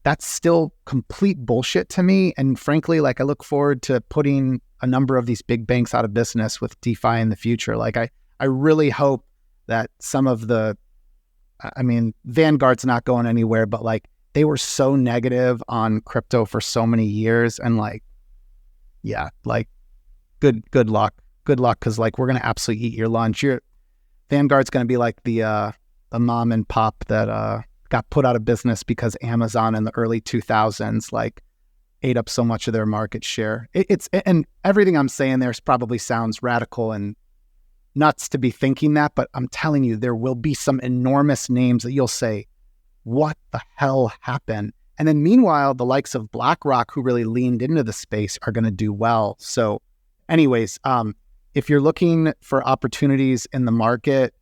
Speaker 1: that's still complete bullshit to me. And frankly, like, I look forward to putting a number of these big banks out of business with DeFi in the future. Like, I really hope that some of Vanguard's not going anywhere, but like, they were so negative on crypto for so many years, and like, yeah, like, good luck. Good luck, because like, we're going to absolutely eat your lunch. Vanguard's going to be like the mom and pop that got put out of business because Amazon in the early 2000s like ate up so much of their market share. And everything I'm saying there probably sounds radical and nuts to be thinking that, but I'm telling you, there will be some enormous names that you'll say, what the hell happened? And then meanwhile, the likes of BlackRock, who really leaned into the space, are going to do well. So anyways, if you're looking for opportunities in the market,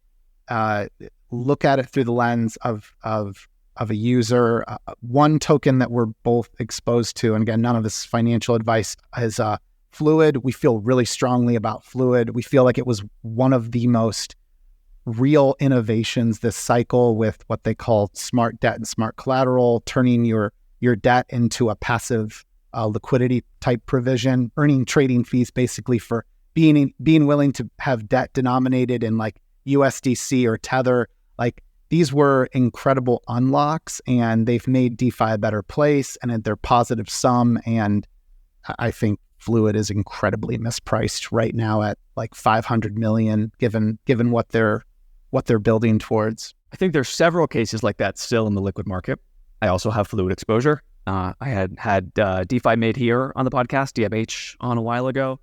Speaker 1: look at it through the lens of a user. One token that we're both exposed to, and again, none of this is financial advice, is Fluid. We feel really strongly about Fluid. We feel like it was one of the most real innovations this cycle with what they call smart debt and smart collateral, turning your debt into a passive liquidity type provision, earning trading fees basically for being willing to have debt denominated in like USDC or Tether. Like, these were incredible unlocks, and they've made DeFi a better place, and they're positive sum. And I think Fluid is incredibly mispriced right now at like 500 million, given what they're building towards.
Speaker 3: I think there's several cases like that still in the liquid market. I also have Fluid exposure. I had DeFi Made Here on the podcast, DMH, on a while ago.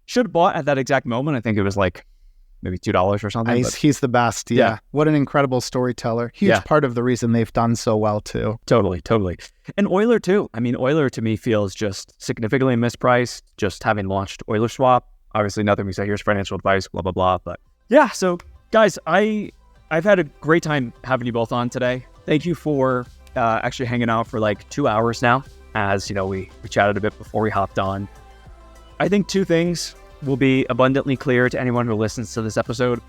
Speaker 3: Should have bought at that exact moment. I think it was like maybe $2 or something.
Speaker 1: He's the best. Yeah. What an incredible storyteller. Huge part of the reason they've done so well too.
Speaker 3: Totally. And Euler too. I mean, Euler to me feels just significantly mispriced, just having launched Euler Swap. Obviously nothing we say here's financial advice, blah, blah, blah. But yeah, so guys, I've had a great time having you both on today. Thank you for actually hanging out for like 2 hours now. As you know, we chatted a bit before we hopped on. I think two things will be abundantly clear to anyone who listens to this episode.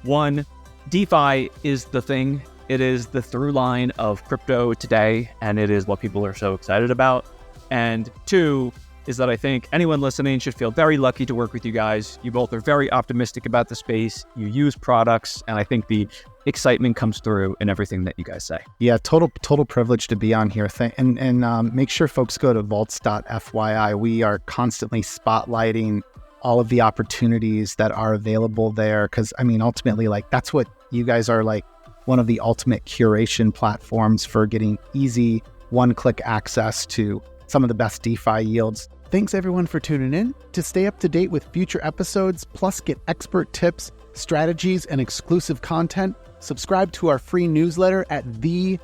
Speaker 3: One, DeFi is the thing. It is the through line of crypto today, and it is what people are so excited about. And two is that I think anyone listening should feel very lucky to work with you guys. You both are very optimistic about the space. You use products, and I think the excitement comes through in everything that you guys say.
Speaker 1: Yeah, total privilege to be on here. And make sure folks go to vaults.fyi. We are constantly spotlighting all of the opportunities that are available there. Because I mean, ultimately, like, that's what you guys are, like one of the ultimate curation platforms for getting easy one-click access to some of the best DeFi yields. Thanks everyone for tuning in. To stay up to date with future episodes, plus get expert tips, strategies, and exclusive content, subscribe to our free newsletter at the-edge.xyz.